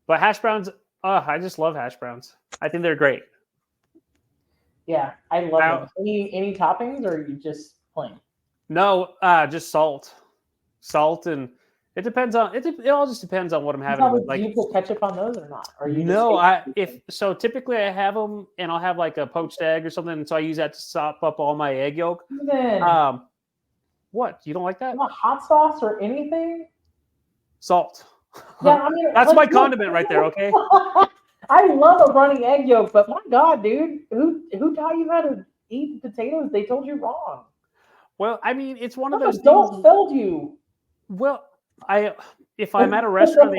But hash browns, I just love hash browns. I think they're great. Yeah, I love them. Any toppings, or are you just plain? No, just salt. Salt, and it depends on it all just depends on what I'm having. Do you put ketchup on those or not? Or you typically I have them and I'll have like a poached egg or something, so I use that to sop up all my egg yolk. What? You don't like that? Not hot sauce or anything? Salt. Yeah, I mean, that's my condiment right there, okay? I love a runny egg yolk, but my God, dude, who taught you how to eat potatoes? They told you wrong. Well, I mean, it's one of those adults things. Failed you. Well, if I'm at a restaurant,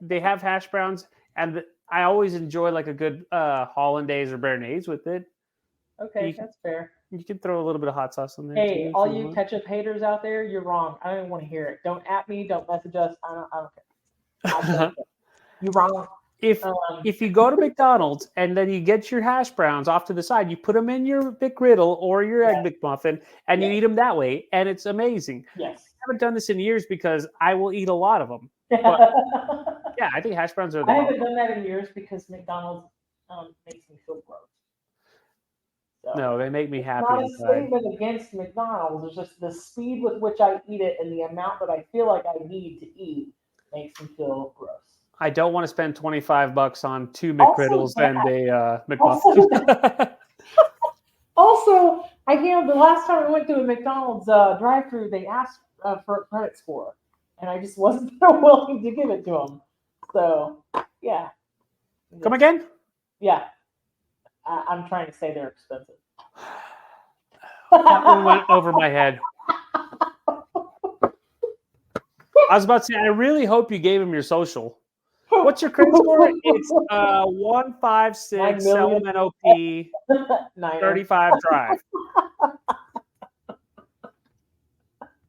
they have hash browns, and I always enjoy like a good hollandaise or béarnaise with it. Okay, that's fair. You can throw a little bit of hot sauce in there. Hey, all you ketchup haters out there, you're wrong. I don't even want to hear it. Don't at me. Don't message us. I don't care. You're wrong. If you go to McDonald's and then you get your hash browns off to the side, you put them in your McGriddle or your Egg McMuffin, and you eat them that way, and it's amazing. Yes. I haven't done this in years because I will eat a lot of them. But, yeah, I think hash browns are the I haven't done that in years because McDonald's makes me feel gross. So, no, they make me happy. Not a statement against McDonald's. It's just the speed with which I eat it and the amount that I feel like I need to eat makes me feel gross. I don't want to spend $25 on 2 McGriddles and a McMuffin. Also, the last time I went to a McDonald's drive-thru, they asked for a credit score, and I just wasn't willing to give it to them. So, yeah. Come again? Yeah. I'm trying to say they're expensive. That one went over my head. I was about to say, I really hope you gave him your social. What's your credit score? It's 156 Sacramento P 35 Drive.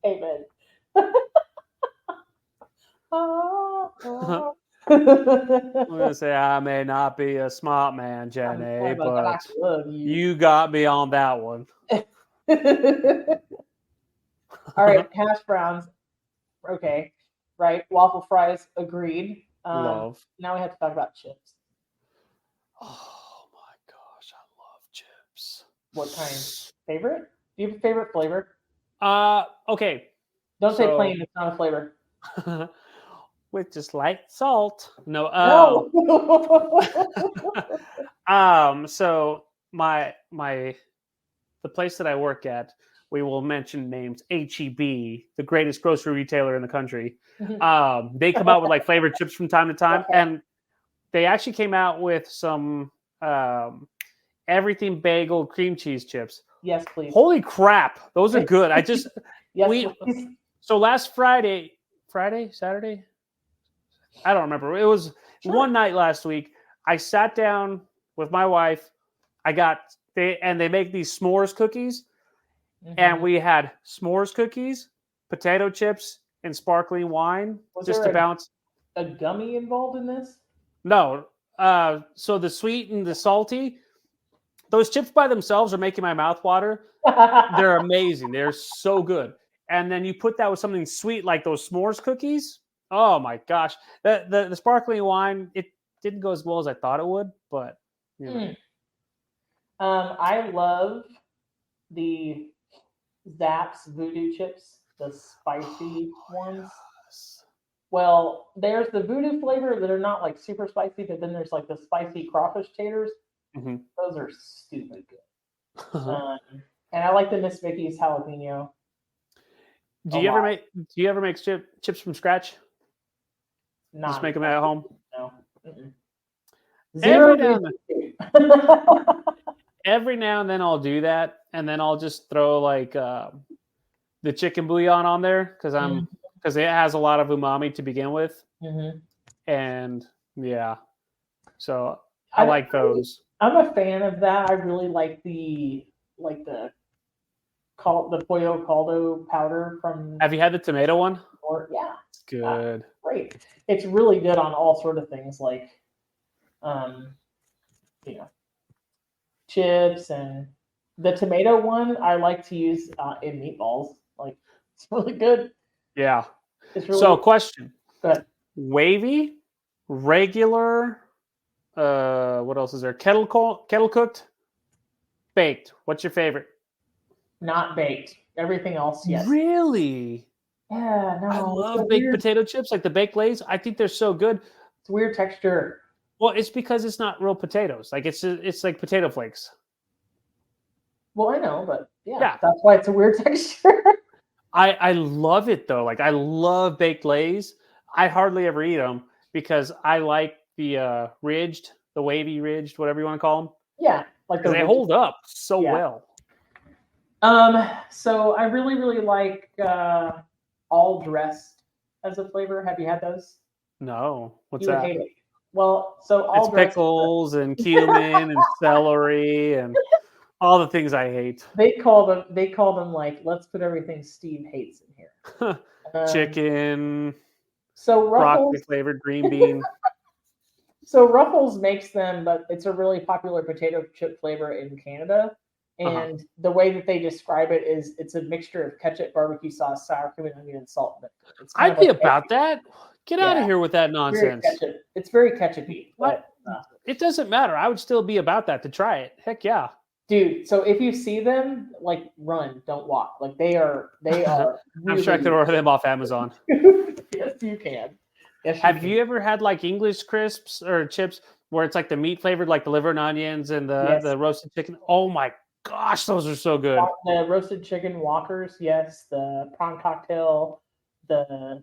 Amen. I'm gonna say I may not be a smart man, Jenny, but you got me on that one. All right, hash browns. Okay, right. Waffle fries. Agreed. Love. Now we have to talk about chips. Oh my gosh, I love chips. What kind? Favorite? Do you have a favorite flavor? Okay. Don't say plain. It's not a flavor. with just light salt. No. So the place that I work at, we will mention names. HEB, the greatest grocery retailer in the country. They come out with like flavored chips from time to time, and they actually came out with some everything bagel cream cheese chips. Yes, please. Holy crap, those are good. Yes, please. So last Saturday, I don't remember. It was one night last week. I sat down with my wife. They make these s'mores cookies, and we had s'mores cookies, potato chips, and sparkling wine just to bounce. A gummy involved in this? No. So the sweet and the salty, those chips by themselves are making my mouth water. They're amazing. They're so good. And then you put that with something sweet like those s'mores cookies. Oh my gosh. The sparkling wine, it didn't go as well as I thought it would, but you know. I love the Zapp's Voodoo chips, the spicy ones. Well, there's the Voodoo flavor that are not like super spicy, but then there's like the spicy crawfish taters. Those are stupid good. And I like the Miss Vicky's jalapeno. Do you ever make chips from scratch? Just make them at home? No. Every now and then I'll do that, and then I'll just throw like the chicken bouillon on there because it has a lot of umami to begin with, and yeah, so I like those. I'm a fan of that. I really like the pollo caldo powder from. Have you had the tomato one? Yeah, it's good. Great. It's really good on all sort of things like, chips, and the tomato one I like to use in meatballs. Like, it's really good. Yeah. It's really so question. Go ahead. Wavy, regular, what else is there? Kettle cooked, baked. What's your favorite? Not baked. Everything else, yes. Really? Yeah, no. I love baked potato chips, like the baked Lays. I think they're so good. It's weird texture. Well, it's because it's not real potatoes. Like it's like potato flakes. Well, I know, but yeah, that's why it's a weird texture. I love it though. Like I love baked Lays. I hardly ever eat them because I like the ridged, the wavy ridged, whatever you want to call them. Yeah, like they hold up so well. So I really, really like all dressed as a flavor. Have you had those? No. What's you that? Would hate it. Well, so all it's pickles and cumin and celery and all the things I hate. They call them like, let's put everything Steve hates in here. Chicken. So broccoli flavored green bean. So Ruffles makes them, but it's a really popular potato chip flavor in Canada. And the way that they describe it is it's a mixture of ketchup, barbecue sauce, sour cream, onion, and salt. I'd be about that. Get out of here with that nonsense. It's very ketchup-y. But it doesn't matter. I would still be about that to try it. Heck yeah. Dude, so if you see them, like, run, don't walk. Like, they are really I'm sure I could order them off Amazon. Yes, you can. Have you ever had like English crisps or chips where it's like the meat flavored, like the liver and onions and the roasted chicken? Oh my gosh, those are so good. The roasted chicken Walkers, yes. The prawn cocktail, the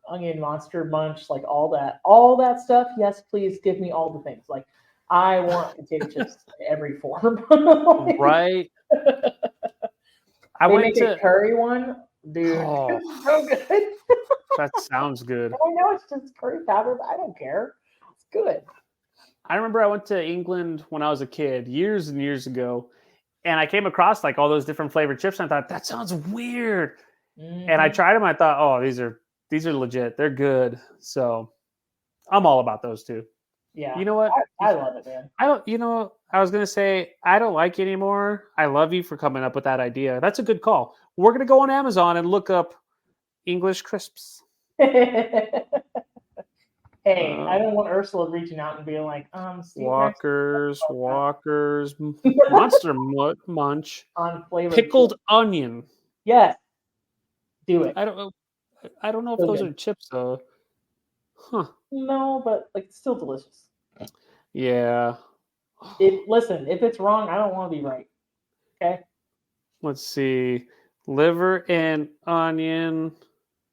onion monster munch, like all that stuff. Yes, please give me all the things. Like, I want potato chips in every form. Right. I went to a curry one, dude. Oh, it's so good. That sounds good. I know it's just curry powder, but I don't care. It's good. I remember I went to England when I was a kid, years and years ago, and I came across like all those different flavored chips, and I thought that sounds weird. And I tried them. I thought, oh, these are legit. They're good. So I'm all about those too. Yeah. You know what? I love it, man. I was going to say, I don't like you anymore. I love you for coming up with that idea. That's a good call. We're going to go on Amazon and look up English crisps. Hey, I don't want Ursula reaching out and being like, Steve Walkers, Monster Munch, on flavor pickled onion. Yes. Do it. I don't know if those are chips though. Huh. No, but like it's still delicious. Yeah. Listen, if it's wrong, I don't want to be right. Okay. Let's see. Liver and onion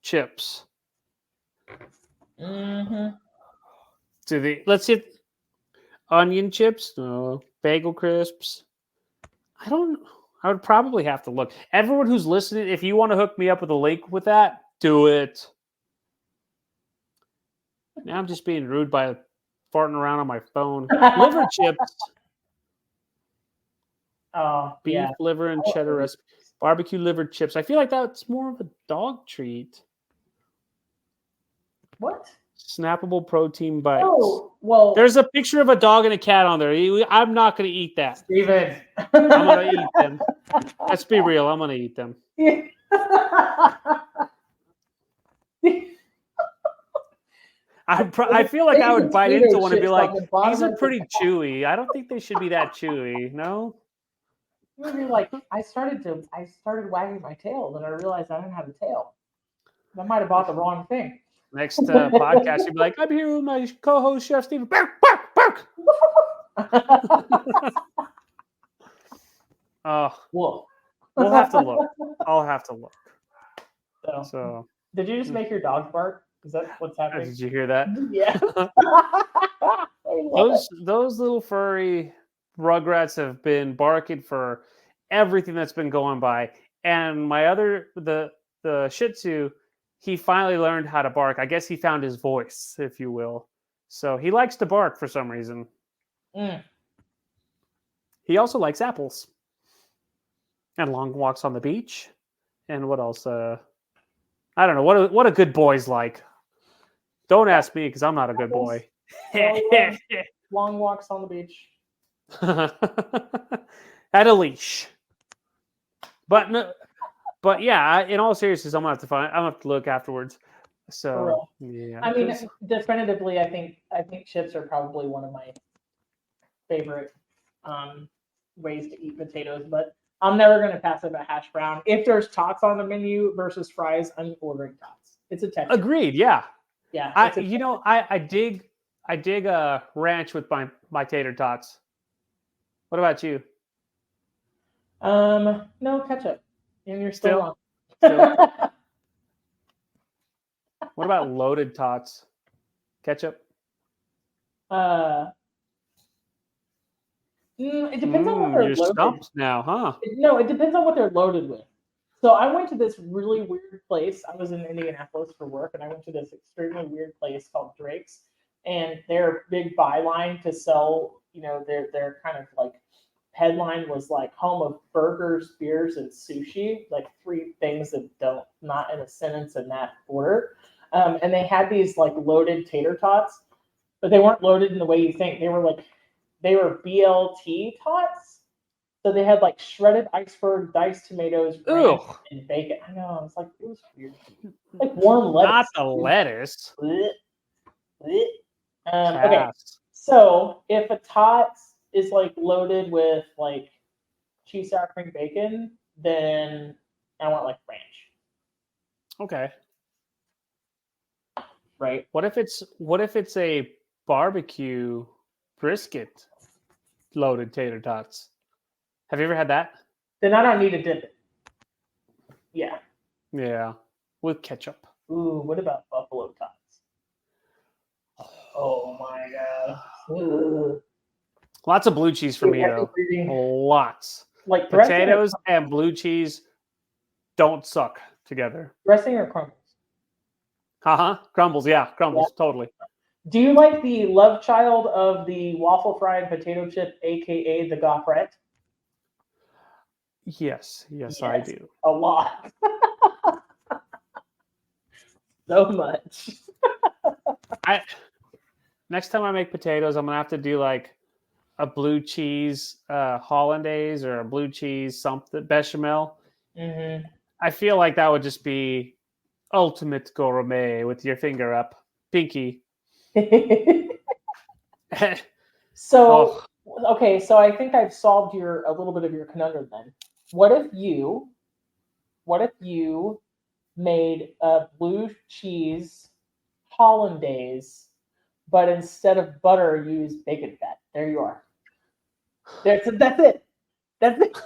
chips. Mm-hmm. Let's see. Onion chips? No. Bagel crisps? I would probably have to look. Everyone who's listening, if you want to hook me up with a link with that, do it. Now I'm just being rude by farting around on my phone. Liver chips. Oh, Beef, yeah. liver, and cheddar recipe. Barbecue liver chips. I feel like that's more of a dog treat. What? Snappable protein bites. Oh, well. There's a picture of a dog and a cat on there. I'm not going to eat that. Steven. I'm going to eat them. Let's be real. I'm going to eat them. I feel like I would bite into one and be like, these are pretty chewy. I don't think they should be that chewy. No? You'd be like, I started wagging my tail, then I realized I didn't have a tail. I might have bought the wrong thing. Next podcast, you'd be like, I'm here with my co-host, Chef Steven. Bark, bark, bark. Whoa. We'll have to look. I'll have to look. So did you just make your dog bark? Is that what's happening? Did you hear that? Yeah. those little furry rugrats have been barking for everything that's been going by. And the Shih Tzu, he finally learned how to bark. I guess he found his voice, if you will. So he likes to bark for some reason. Mm. He also likes apples. And long walks on the beach. And what else? I don't know. What a good boy's like. Don't ask me because I'm not a good boy. Long walks on the beach. At a leash. But yeah, in all seriousness, I'm gonna have to look afterwards. So yeah. I mean, definitively, I think chips are probably one of my favorite ways to eat potatoes, but I'm never gonna pass up a hash brown. If there's tots on the menu versus fries, I'm ordering tots. It's a texture. Agreed. Yeah. Yeah. I dig ranch with my tater tots. What about you? No ketchup. And you're still wrong. What about loaded tots? Ketchup? It depends on what they're you're loaded. Stumped now, huh? No, it depends on what they're loaded with. So I went to this really weird place. I was in Indianapolis for work, and I went to this extremely weird place called Drake's, and their big byline to sell, their kind of like headline was like home of burgers, beers, and sushi, like three things that not in a sentence in that order. And they had these like loaded tater tots, but they weren't loaded in the way you think. They were BLT tots. So they had like shredded iceberg, diced tomatoes, ranch, and bacon. I know. It was weird. Like warm lettuce. Not the lettuce. Okay. So if a tot is like loaded with like cheese, sour cream, bacon, then I want like ranch. Okay. Right. What if it's a barbecue brisket loaded tater tots? Have you ever had that? Then I don't need to dip it. Yeah. Yeah. With ketchup. Ooh, what about buffalo tots? Oh my god. Ooh. Lots of blue cheese for me though. Lots. Like potatoes and blue cheese don't suck together. Dressing or crumbles? Crumbles, yeah. Crumbles, totally. Do you like the love child of the waffle fried potato chip, aka the gaufrette? Yes, I do. A lot. So much. Next time I make potatoes, I'm gonna have to do like a blue cheese hollandaise or a blue cheese something bechamel. Mm-hmm. I feel like that would just be ultimate gourmet with your finger up, pinky. So okay, so I think I've solved a little bit of your conundrum then. What if you made a blue cheese hollandaise, but instead of butter, use bacon fat. There you are. That's it. That's it.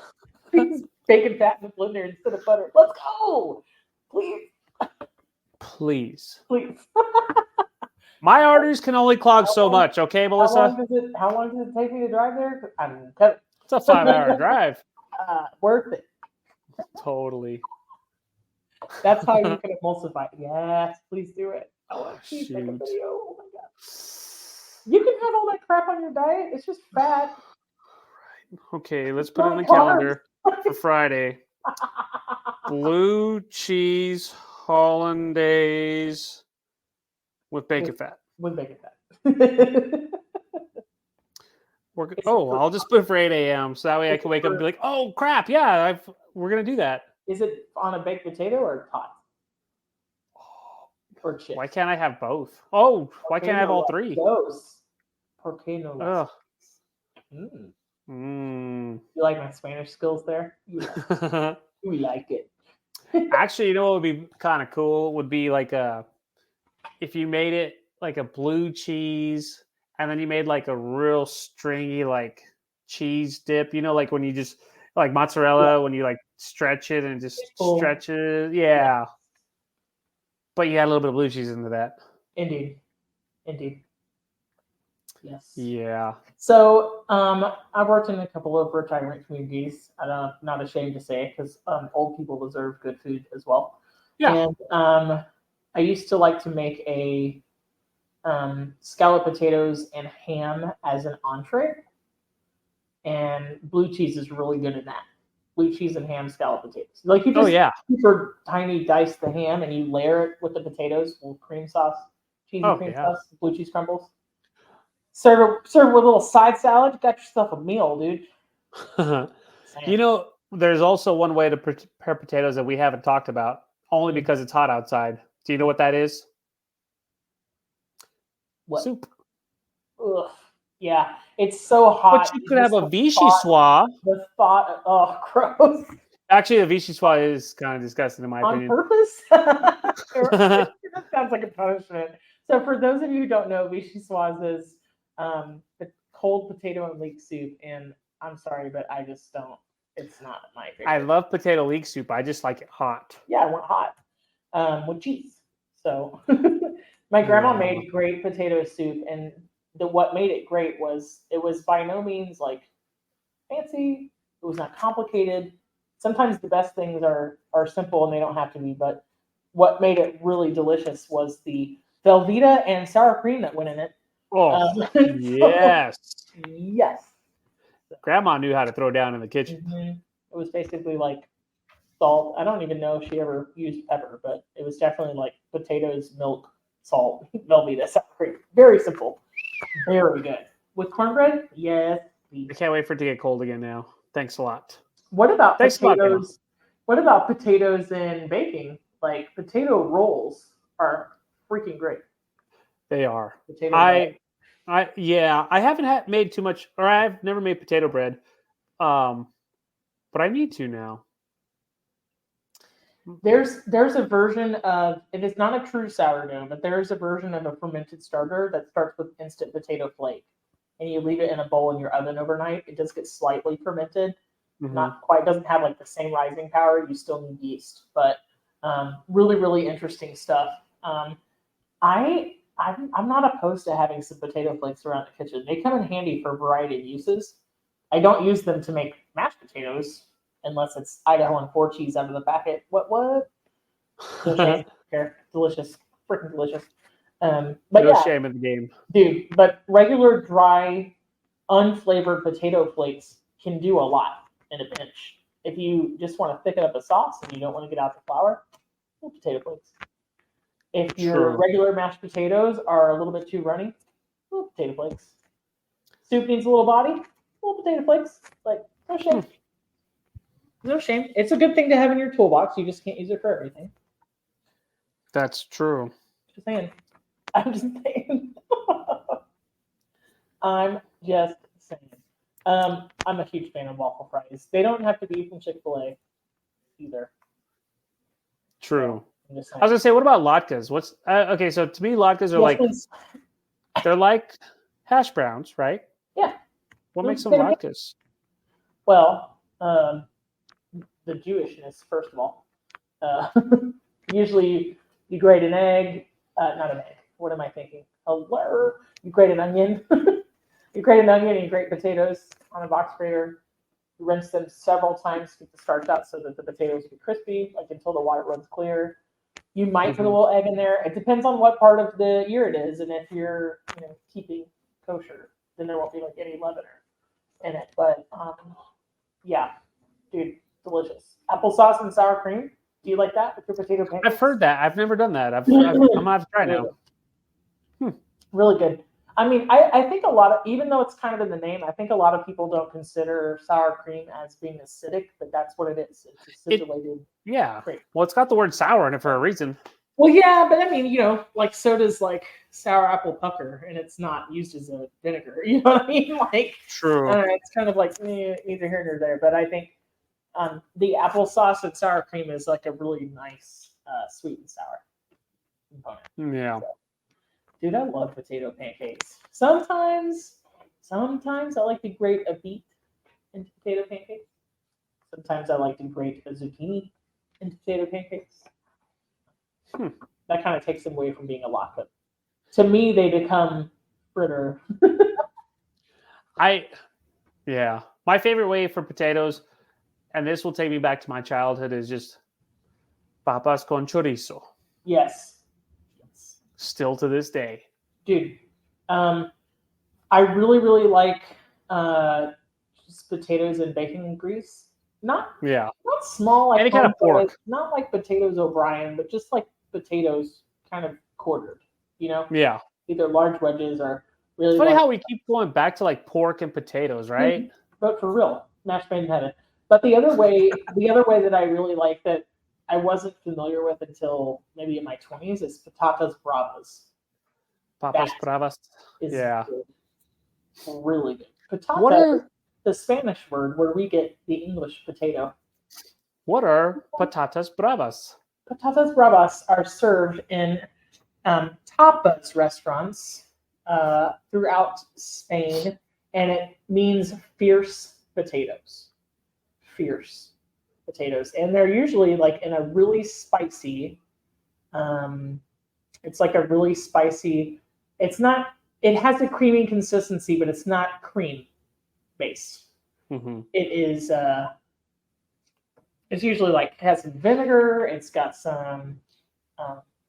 Use bacon fat in the blender instead of butter. Let's go. Please. Please. My arteries can only clog so much, okay, Melissa? How long does it take me to drive there? It's a 5-hour drive. Worth it. Totally. That's how you can emulsify. Yes, please do it. I want to make a Shoot. video. Oh my god. You can have all that crap on your diet. It's just fat. Okay, let's put it on the calendar for Friday. Blue cheese hollandaise with bacon fat. With bacon fat. I'll just put it for 8 a.m. so that way I can wake up and be like, oh crap, yeah, we're gonna do that. Is it on a baked potato or hot? Or chips? Why can't I have both? Oh, why can't I have all three? Those. ¿Por qué no? You like my Spanish skills there? We like it. Actually, you know what would be kind of cool? Would be like if you made it like a blue cheese and then you made like a real stringy like cheese dip. You know, like when you just like mozzarella when you like stretch it and just stretch it. Yeah. But you add a little bit of blue cheese into that. Indeed. Yes. Yeah. So I've worked in a couple of retirement communities. I'm not ashamed to say it because old people deserve good food as well. Yeah. And I used to like to make a scalloped potatoes and ham as an entree. And blue cheese is really good in that. Blue cheese and ham scalloped potatoes. Like you just super tiny dice the ham and you layer it with the potatoes with cream sauce, cheesy cream sauce, blue cheese crumbles. Serve with a little side salad. You got yourself a meal, dude. You know, there's also one way to prepare potatoes that we haven't talked about, only because it's hot outside. Do you know what that is? What? Soup. Ugh. Yeah, it's so hot. But you could have a vichyssoise. The thought, gross. Actually, a vichyssoise is kind of disgusting in my opinion. On purpose? That sounds like a punishment. So for those of you who don't know, vichyssoise is the cold potato and leek soup, and I'm sorry, but I just don't. It's not my favorite. I love potato leek soup. I just like it hot. Yeah, I want hot with cheese. So my grandma made great potato soup, and what made it great was it was by no means like fancy. It was not complicated. Sometimes the best things are simple and they don't have to be, but what made it really delicious was the Velveeta and sour cream that went in it. Oh, yes. Yes. Grandma knew how to throw down in the kitchen. Mm-hmm. It was basically like salt. I don't even know if she ever used pepper, but it was definitely like potatoes, milk, salt, Velveeta, sour cream. Very simple. Very good. With cornbread? Yes. Please. I can't wait for it to get cold again now. Thanks a lot. What about potatoes? What about potatoes and baking? Like potato rolls are freaking great. They are. Potato I haven't made too much, or I've never made potato bread. But I need to now. There's a version of it is not a true sourdough, but there's a version of a fermented starter that starts with instant potato flake, and you leave it in a bowl in your oven overnight. It does get slightly fermented, not quite. Doesn't have like the same rising power. You still need yeast, but really, really interesting stuff. I'm not opposed to having some potato flakes around the kitchen. They come in handy for a variety of uses. I don't use them to make mashed potatoes unless it's Idaho and 4 cheese out of the packet. What? Delicious. Freaking delicious. But no shame in the game. Dude, but regular dry, unflavored potato flakes can do a lot in a pinch. If you just want to thicken up a sauce and you don't want to get out the flour, potato flakes. If your regular mashed potatoes are a little bit too runny, potato flakes. Soup needs a little body, potato flakes. Like, no shame. No shame. It's a good thing to have in your toolbox. You just can't use it for everything. That's true. Just saying. I'm just saying. I'm just saying. I'm a huge fan of waffle fries. They don't have to be from Chick-fil-A either. True. I'm just I was gonna say, what about latkes? What's okay? So to me, latkes are like please. they're like hash browns, right? Yeah. What makes them Potato latkes? Well, the Jewishness, first of all. Usually you grate an egg, not an egg. What am I thinking? Hello. You grate an onion. You grate an onion and you grate potatoes on a box grater. You rinse them several times to get the starch out so that the potatoes will be crispy, like until the water runs clear. You might put a little egg in there. It depends on what part of the year it is, and if you're keeping kosher, then there won't be like any leavener in it. But yeah, dude, delicious. Applesauce and sour cream. Do you like that with your potato pancakes? I've heard that. I've never done that. I'm gonna have to try now. Really good. I mean, I think a lot of, even though it's kind of in the name, I think a lot of people don't consider sour cream as being acidic, but that's what it is. It's acidulated. Yeah. cream. Well, it's got the word sour in it for a reason. Well, yeah, but I mean, like soda's like sour apple pucker, and it's not used as a vinegar. You know what I mean? Like, True. it's kind of like neither here nor there. But I think the applesauce and sour cream is like a really nice sweet and sour component. Yeah. So, dude, I love potato pancakes. Sometimes I like to grate a beet into potato pancakes. Sometimes I like to grate a zucchini into potato pancakes. That kind of takes them away from being a latke. To me, they become fritter. My favorite way for potatoes, and this will take me back to my childhood, is just papas con chorizo. Yes. Still to this day. Dude, I really, really like just potatoes and bacon grease. Not small like any kind of pork. Not like potatoes O'Brien, but just like potatoes kind of quartered, Yeah. Either large wedges or really. It's funny how we keep going back to like pork and potatoes, right? But for real, match made in heaven. But the other way that I really like that I wasn't familiar with until maybe in my 20s is patatas bravas. Papas bravas. Yeah. Good. Really good. Patata, the Spanish word where we get the English potato. What are patatas bravas? Patatas bravas are served in tapas restaurants throughout Spain, and it means fierce potatoes. Fierce potatoes. And they're usually like in a really spicy, it's like a really spicy, it has a creamy consistency, but it's not cream based. Mm-hmm. It is, it's usually like, it has some vinegar, it's got some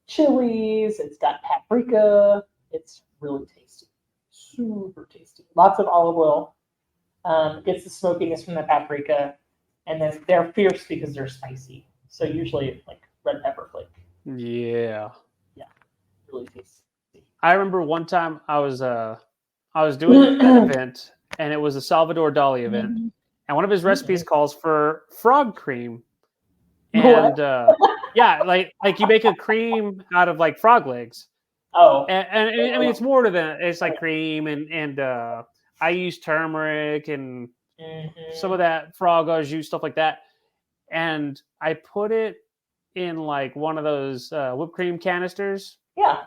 chilies, it's got paprika. It's really tasty. Super tasty. Lots of olive oil. Gets the smokiness from the paprika. And then they're fierce because they're spicy. So usually like red pepper flake. Yeah. Yeah. Really tasty. I remember one time I was doing an event, and it was a Salvador Dali event. Mm-hmm. And one of his recipes calls for frog cream. And like you make a cream out of like frog legs. Oh. And I mean, it's more to that. It's like cream and I use turmeric and some of that frog au jus, stuff like that. And I put it in like one of those whipped cream canisters. Yeah.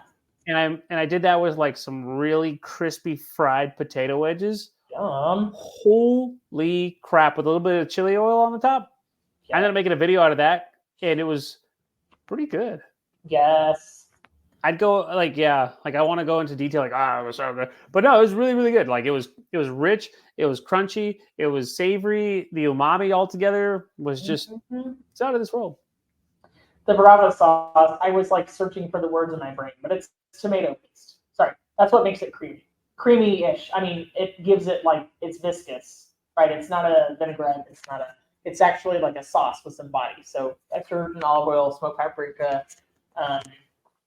And I did that with like some really crispy fried potato wedges. Yum. Holy crap, with a little bit of chili oil on the top. Yeah. I ended up making a video out of that, and it was pretty good. Yes. I'd go like I want to go into detail it was so good. But no, it was really, really good. Like it was rich, it was crunchy, it was savory, the umami altogether was just it's out of this world. The Brava sauce, I was like searching for the words in my brain, but it's tomato paste. Sorry, that's what makes it creamy. Creamy-ish. I mean, it gives it like, it's viscous, right? It's not a vinaigrette. It's actually like a sauce with some body. So extra virgin olive oil, smoked paprika,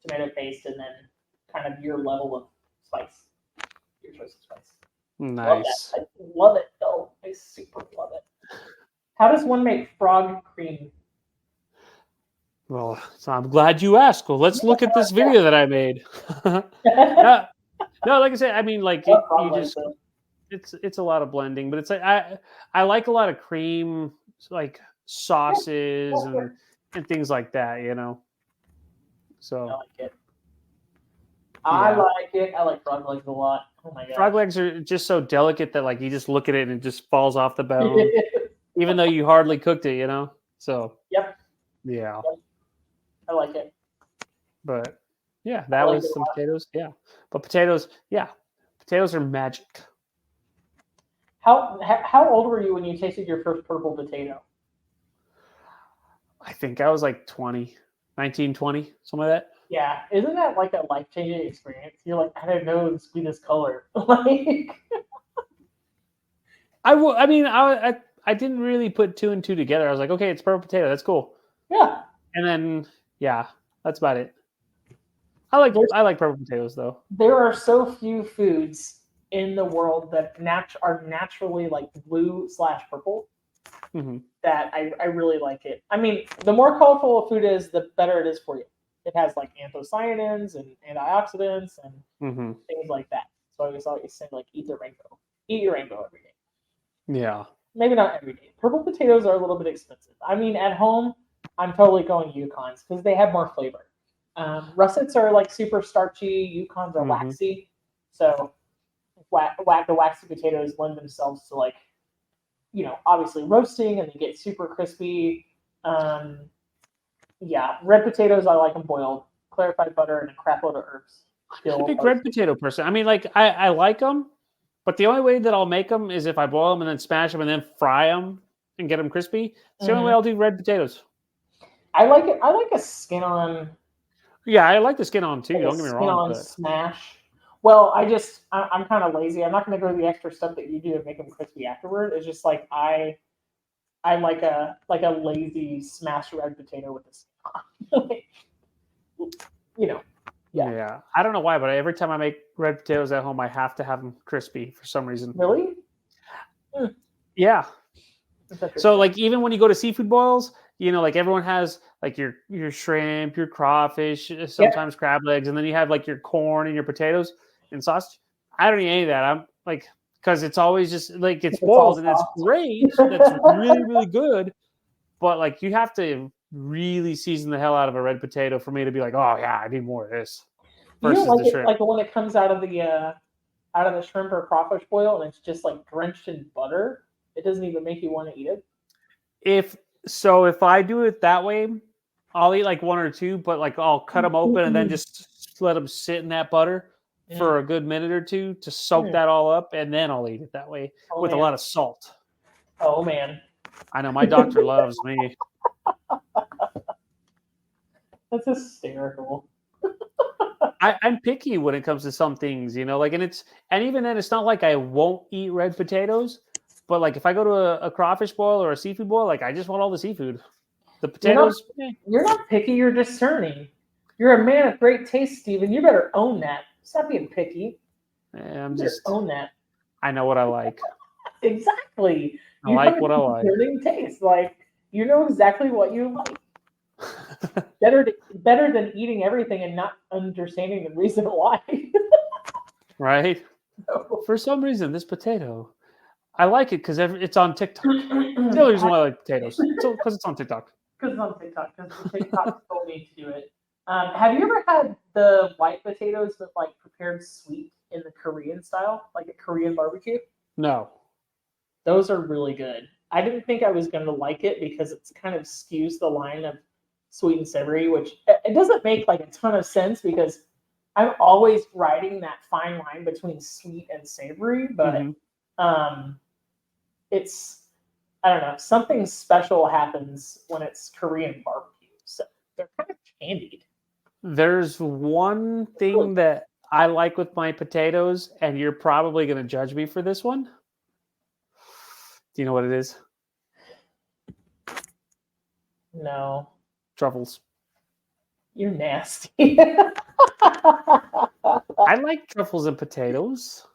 tomato paste, and then kind of your level of spice, your choice of spice. Nice. I love it though. I super love it. How does one make frog cream? Well, so I'm glad you asked. Well, let's look at this video that I made. No, like I said, I mean, like it's a lot of blending, but it's like I like a lot of cream, like sauces and things like that, So I like it. I like frog legs a lot. Oh my god. Frog legs are just so delicate that like you just look at it and it just falls off the bone, even though you hardly cooked it, So Yep. Yeah. Yep. I like it. But yeah, that was some potatoes. Yeah. But potatoes are magic. How old were you when you tasted your first purple potato? I think I was like 20, 19, 20, something like that. Yeah, isn't that like a life-changing experience? You're like, I didn't know it would be this color. Like, I didn't really put two and two together. I was like, okay, it's purple potato. That's cool. Yeah. And then, that's about it. I like purple potatoes though. There are so few foods in the world that are naturally like blue/purple. Mm-hmm. That I really like it. I mean, the more colorful a food is, the better it is for you. It has like anthocyanins and antioxidants and things like that. So I always say like eat your rainbow every day. Yeah. Maybe not every day. Purple potatoes are a little bit expensive. I mean, at home, I'm totally going Yukons because they have more flavor. Russets are like super starchy. Yukons are waxy. So the waxy potatoes lend themselves to like, obviously roasting and they get super crispy. Red potatoes, I like them boiled, clarified butter, and a crap load of herbs. I'm a big red potato person. I mean, like, I like them, but the only way that I'll make them is if I boil them and then smash them and then fry them and get them crispy. It's the only way I'll do red potatoes. I like it. I like a skin on. Yeah, I like the skin on too. Like don't get me wrong. Skin on smash. Well, I'm kind of lazy. I'm not going to go to the extra stuff that you do to make them crispy afterward. It's just like I like a lazy smashed red potato with the skin on. Yeah. I don't know why, but every time I make red potatoes at home, I have to have them crispy for some reason. Really? Yeah. So like even when you go to seafood boils, like everyone has like your shrimp, your crawfish, sometimes crab legs, and then you have like your corn and your potatoes and sausage. I don't eat any of that. I'm like, because it's always just like it's boiled and it's great. That's really, really good. But like you have to really season the hell out of a red potato for me to be like, oh yeah, I need more of this. Versus the shrimp. Like when it comes out of the shrimp or crawfish boil and it's just like drenched in butter, it doesn't even make you want to eat it. If I do it that way, I'll eat like one or two, but like I'll cut them open and then just let them sit in that butter for a good minute or two to soak that all up, and then I'll eat it that way with a lot of salt. Oh man. I know my doctor loves me. That's hysterical. I'm picky when it comes to some things, and even then it's not like I won't eat red potatoes, but like if I go to a crawfish boil or a seafood boil, like I just want all the seafood. The potatoes. You're not picky, you're discerning. You're a man of great taste, Steven. You better own that. Stop being picky. I'm just own that. I know what I like. Exactly. I like what I like. Taste. Like you know exactly what you like. better than eating everything and not understanding the reason why. Right? No. For some reason, this potato, I like it because it's on TikTok. The only reason why I like potatoes, because it's on TikTok. Because it's on TikTok. Because the TikTok told me to do it. Have you ever had the white potatoes with like prepared sweet in the Korean style, like a Korean barbecue? No. Those are really good. I didn't think I was going to like it because it kind of skews the line of sweet and savory, which it doesn't make like a ton of sense because I'm always riding that fine line between sweet and savory, but it's, I don't know, something special happens when it's Korean barbecue. So they're kind of candied. There's one thing that I like with my potatoes, and you're probably going to judge me for this one. Do you know what it is? No. Truffles. You're nasty. I like truffles and potatoes.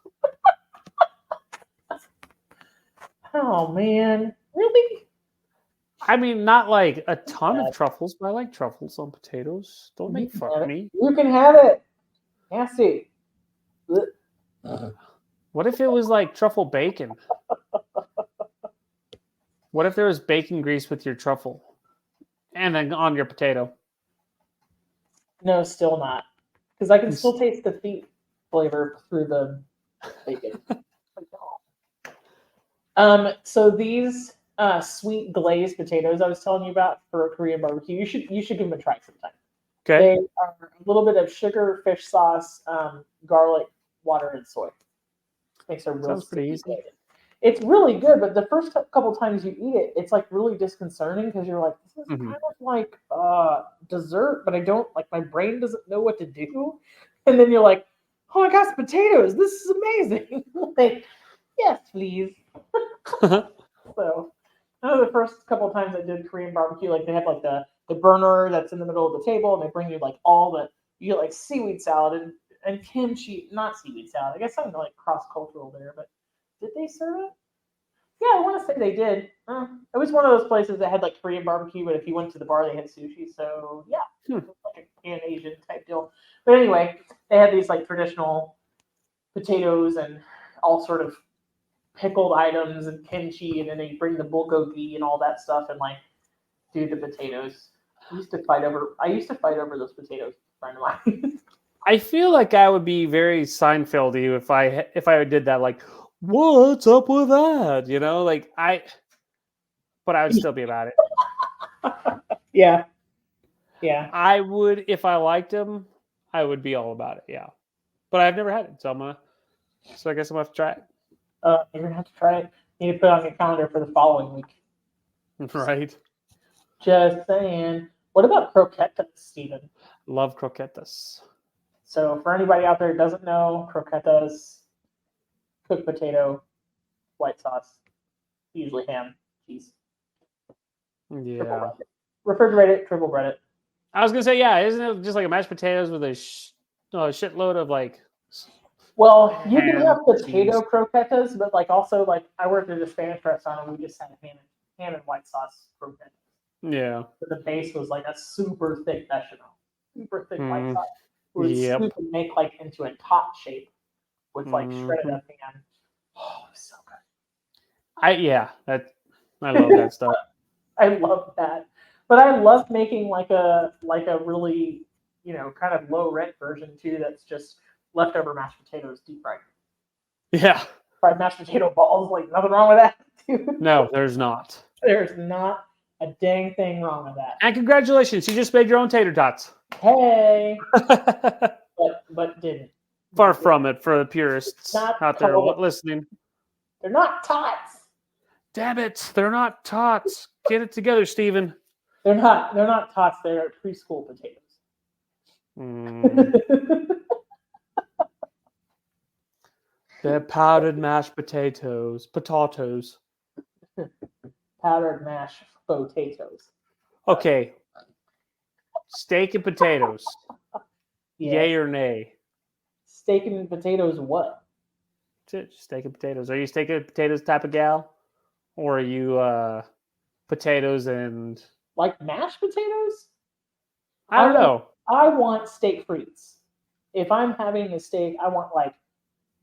Oh, man. Really? I mean, not like a ton of truffles, but I like truffles on potatoes. Don't make fun of me. You can have it. Nasty. What if it was like truffle bacon? What if there was bacon grease with your truffle and then on your potato? No, still not. Because I can still taste the feet flavor through the bacon. So these sweet glazed potatoes I was telling you about for a Korean barbecue, you should give them a try sometime. Okay. They are a little bit of sugar, fish sauce, garlic, water, and soy. Makes a real Sounds pretty easy. bacon. It's really good, but the first couple times you eat it, it's like really disconcerting because you're like, this is kind of like dessert, but I don't like my brain doesn't know what to do. And then you're like, oh my gosh, potatoes! This is amazing. Like, yes, please. So, I know the first couple of times I did Korean barbecue, like they have like the burner that's in the middle of the table, and they bring you like you get like seaweed salad and kimchi, not seaweed salad. I guess something like cross cultural there, but did they serve it? Yeah, I want to say they did. It was one of those places that had like Korean barbecue, but if you went to the bar, they had sushi. So yeah, it was like a Pan Asian type deal. But anyway, they had these like traditional potatoes and all sort of pickled items and kimchi, and then they bring the bulgogi and all that stuff and like do the potatoes. I used to fight over those potatoes with a friend of mine. I feel like I would be very Seinfeldy if I did that. Like, what's up with that? You know, but I would still be about it. Yeah. I would, if I liked them, I would be all about it. Yeah, but I've never had it, so I guess I'm gonna have to try it. You're gonna have to try it. You need to put it on your calendar for the following week. Right. Just saying. What about croquettes, Stephen? Love croquettes. So for anybody out there who doesn't know, croquettes, cooked potato, white sauce, usually ham, cheese. Yeah. Refrigerate it, triple bread it. I was gonna say, yeah, isn't it just like a mashed potatoes with a shitload of like? Well, you can have cheese. potato croquettes, but like also like I worked at a Spanish restaurant and we just had ham and white sauce croquettes. Yeah. But the base was like a super thick bechamel, super thick white sauce. It was scoop and make like into a top shape with like shredded up ham. Oh, it was so good. I love that stuff. I love that. But I love making like a really, kind of low rent version too that's just leftover mashed potatoes deep fried. Yeah. Fried mashed potato balls, like nothing wrong with that, dude. No, there's not. There's not a dang thing wrong with that. And congratulations, you just made your own tater tots. Hey. but didn't. Far from it for the purists out there listening. They're not tots. Damn it, they're not tots. Get it together, Stephen. They're not tots, they're preschool potatoes. They're powdered mashed potatoes. Potatoes. Powdered mashed potatoes. Okay. Steak and potatoes. Yeah. Yay or nay? Steak and potatoes what? Steak and potatoes. Are you steak and potatoes type of gal? Or are you potatoes and... Like mashed potatoes? I don't know. I want steak frites. If I'm having a steak, I want like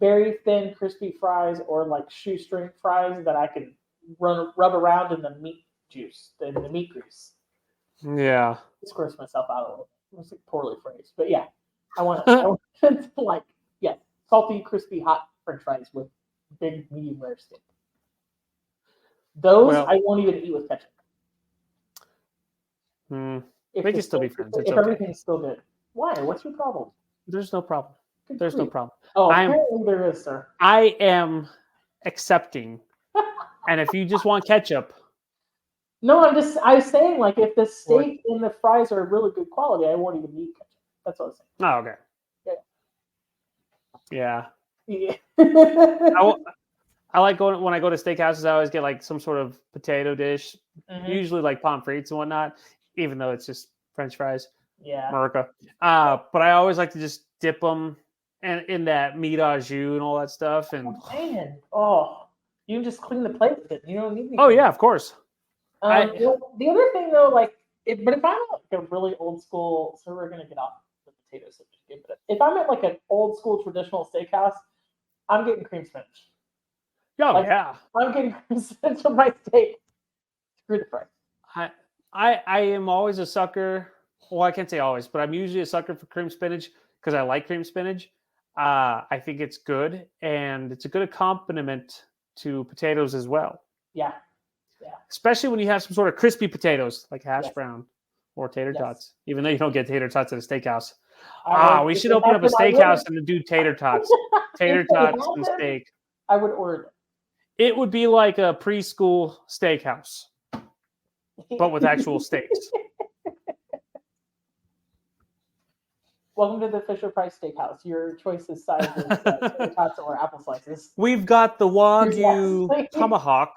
very thin, crispy fries or like shoestring fries that I can rub around in the meat juice, in the meat grease. Yeah. I squirts myself out a little. It was like poorly phrased, but yeah, I want like salty, crispy, hot French fries with big, medium rare steak. Those I won't even eat with ketchup. They can still be friends. It's if okay. Everything's still good. Why? What's your problem? There's no problem. There's no problem. Oh, apparently there is, sir. I am accepting. And if you just want ketchup. No, I was saying like if the steak and the fries are really good quality, I won't even eat ketchup. That's what I was saying. Oh, okay. Yeah. Yeah. I like going when I go to steakhouses. I always get like some sort of potato dish, usually like pommes frites and whatnot, even though it's just French fries. Yeah. America. But I always like to just dip them in that meat au jus and all that stuff. And you can just clean the plate with it. You don't need anything. Oh yeah, of course. The other thing though, but if I'm like a really old school, so we're gonna get off the potato subject, but if I'm at like an old school traditional steakhouse, I'm getting cream spinach. Oh yeah, I'm getting cream spinach on my steak. Screw the fries. I am always a sucker well, I can't say always, but I'm usually a sucker for cream spinach because I like cream spinach. I think it's good, and it's a good accompaniment to potatoes as well. Yeah. Especially when you have some sort of crispy potatoes like hash Yes. brown or tater Yes. tots, even though you don't get tater tots at a steakhouse. We should If open up a that's what I steakhouse would- and do tater tots. Tater If they tots had and them, steak. I would order It would be like a preschool steakhouse, them. but with actual steaks. Welcome to the Fisher Price Steakhouse. Your choice is sizes, tater tots or apple slices. We've got the Wagyu Yes. tomahawk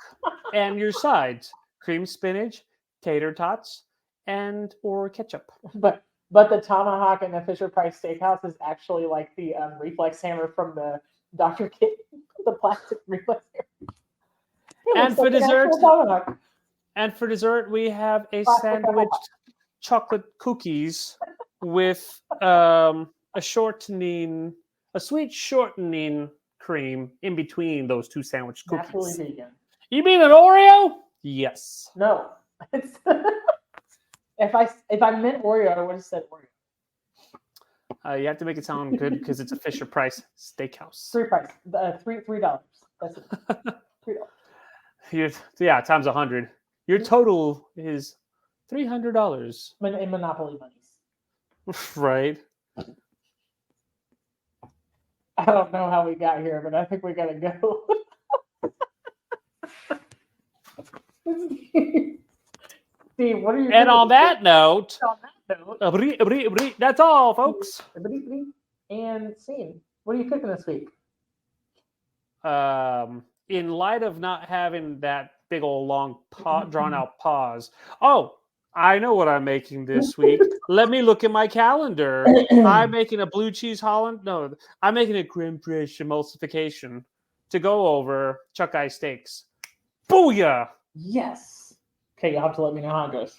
and your sides: cream spinach, tater tots, and or ketchup. But the tomahawk in the Fisher Price Steakhouse is actually like the reflex hammer from the Dr. Kit, the plastic reflex hammer. And for An actual dessert, tomahawk. we have a Plastic sandwiched chocolate cookies with a sweet shortening cream in between those two sandwich Naturally cookies. vegan. You mean an Oreo? Yes. No. It's if I meant Oreo, I would have said Oreo. You have to make it sound good because it's a Fisher Price Steakhouse. $3. That's it. $3. Times 100. Your total is $300, In Monopoly monies. right? I don't know how we got here, but I think we gotta go. Steve, what are you? And on that note, On that note, that's all, folks. and scene. What are you cooking this week? In light of not having that big old long drawn out pause. Oh, I know what I'm making this week. Let me look at my calendar. I'm making a blue cheese Holland. No, I'm making a creme fraiche emulsification to go over chuck eye steaks. Booyah! Yes. Okay, you'll have to let me know how it goes.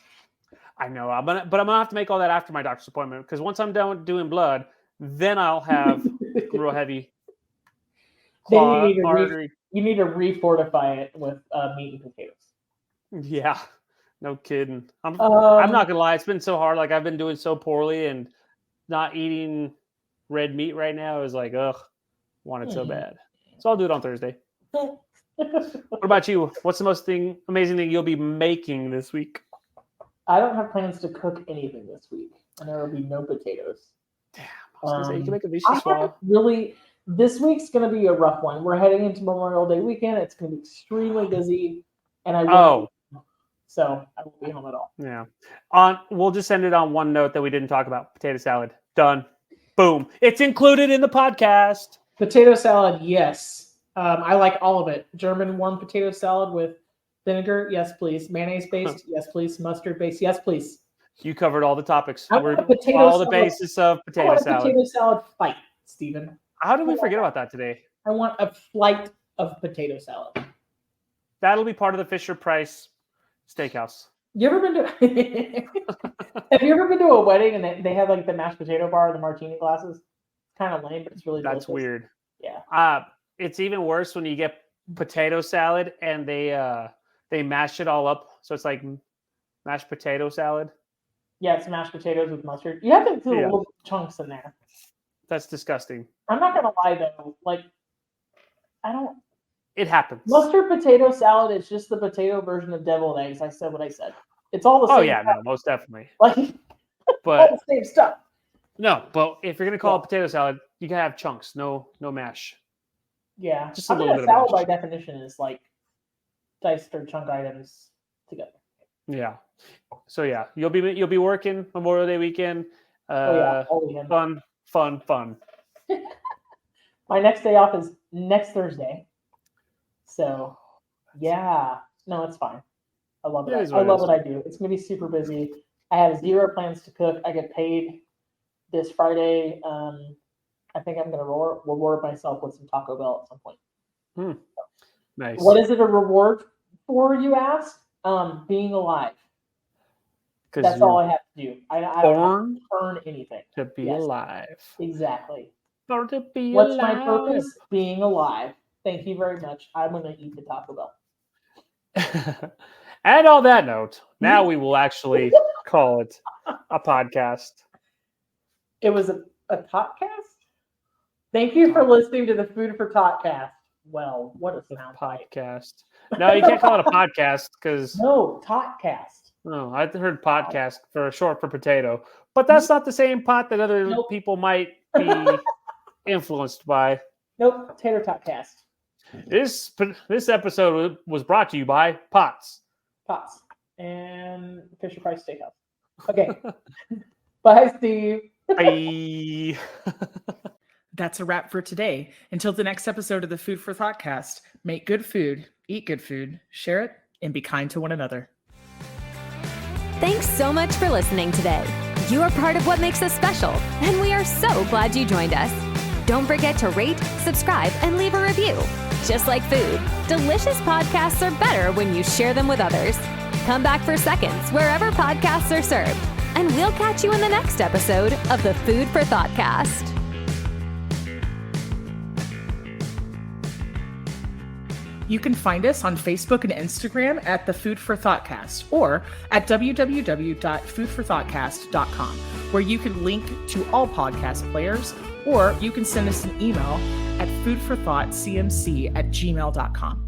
I know, but I'm gonna have to make all that after my doctor's appointment because once I'm done doing blood, then I'll have real heavy Then artery. you need to refortify it with meat and potatoes. Yeah, no kidding. I'm not gonna lie. It's been so hard. Like I've been doing so poorly and not eating red meat right now is like, ugh, want it so bad. So I'll do it on Thursday. What about you? What's the most amazing thing you'll be making this week? I don't have plans to cook anything this week, and there will be no potatoes. Damn, I was gonna say you can make a I haven't vichyssoise. really. This week's going to be a rough one. We're heading into Memorial Day weekend. It's going to be extremely busy, and I won't be home at all. Yeah. We'll just end it on one note that we didn't talk about: potato salad. Done. Boom. It's included in the podcast. Potato salad, yes. I like all of it. German warm potato salad with vinegar, yes, please. Mayonnaise based, yes, please. Mustard based, yes, please. You covered all the topics. I want a potato all the salad. basis of I potato want a salad. potato salad fight, Stephen. How did we forget about that today? I want a flight of potato salad. That'll be part of the Fisher Price Steakhouse. You ever been to? Have you ever been to a wedding and they have like the mashed potato bar, the martini glasses? It's kind of lame, but it's really That's delicious. weird. Yeah. It's even worse when you get potato salad and they mash it all up, so it's like mashed potato salad. Yeah, it's mashed potatoes with mustard. You have to do Yeah. little chunks in there. That's disgusting. I'm not gonna lie though, like I don't. It happens. Mustard potato salad is just the potato version of deviled eggs. I said what I said. It's all the same. Oh yeah, stuff. no, most definitely. Like all But the same stuff. no, but if you're gonna call it potato salad, you gotta have chunks, no mash. Yeah, Just a I mean, little a bit of salad by mash. definition is like diced or chunk items together. Yeah. So yeah, you'll be working Memorial Day weekend. All weekend. Fun. My next day off is next Thursday. So, yeah. No, it's fine. I love it. It is I what it love is. what I do. It's going to be super busy. I have zero plans to cook. I get paid this Friday. I think I'm going to reward myself with some Taco Bell at some point. Nice. What is it a reward for, you ask? Being alive. That's all I have to do. I don't have born to earn anything. to be Yes. alive. Exactly. Born to be What's alive. my purpose? Being alive. Thank you very much. I'm going to eat the Taco Bell. And on that note, now we will actually call it a podcast. It was a ThoughtCast? Thank you for listening to the Food for ThoughtCast. Well, what a sound bite. Podcast. No, you can't call it a podcast because No, ThoughtCast. no, I heard podcast for short for potato, but that's not the same pot that other Nope. people might be influenced by. Nope, Tater ThoughtCast. This episode was brought to you by Pots. Pots. And Fisher Price Steakhouse. Okay. Bye, Steve. Bye. That's a wrap for today. Until the next episode of the Food for ThoughtCast, make good food, eat good food, share it, and be kind to one another. Thanks so much for listening today. You are part of what makes us special, and we are so glad you joined us. Don't forget to rate, subscribe, and leave a review. Just like food, delicious podcasts are better when you share them with others. Come back for seconds wherever podcasts are served, and we'll catch you in the next episode of the Food for ThoughtCast. You can find us on Facebook and Instagram at the Food for ThoughtCast or at www.foodforthoughtcast.com, where you can link to all podcast players, or you can send us an email at foodforthoughtcmc@gmail.com.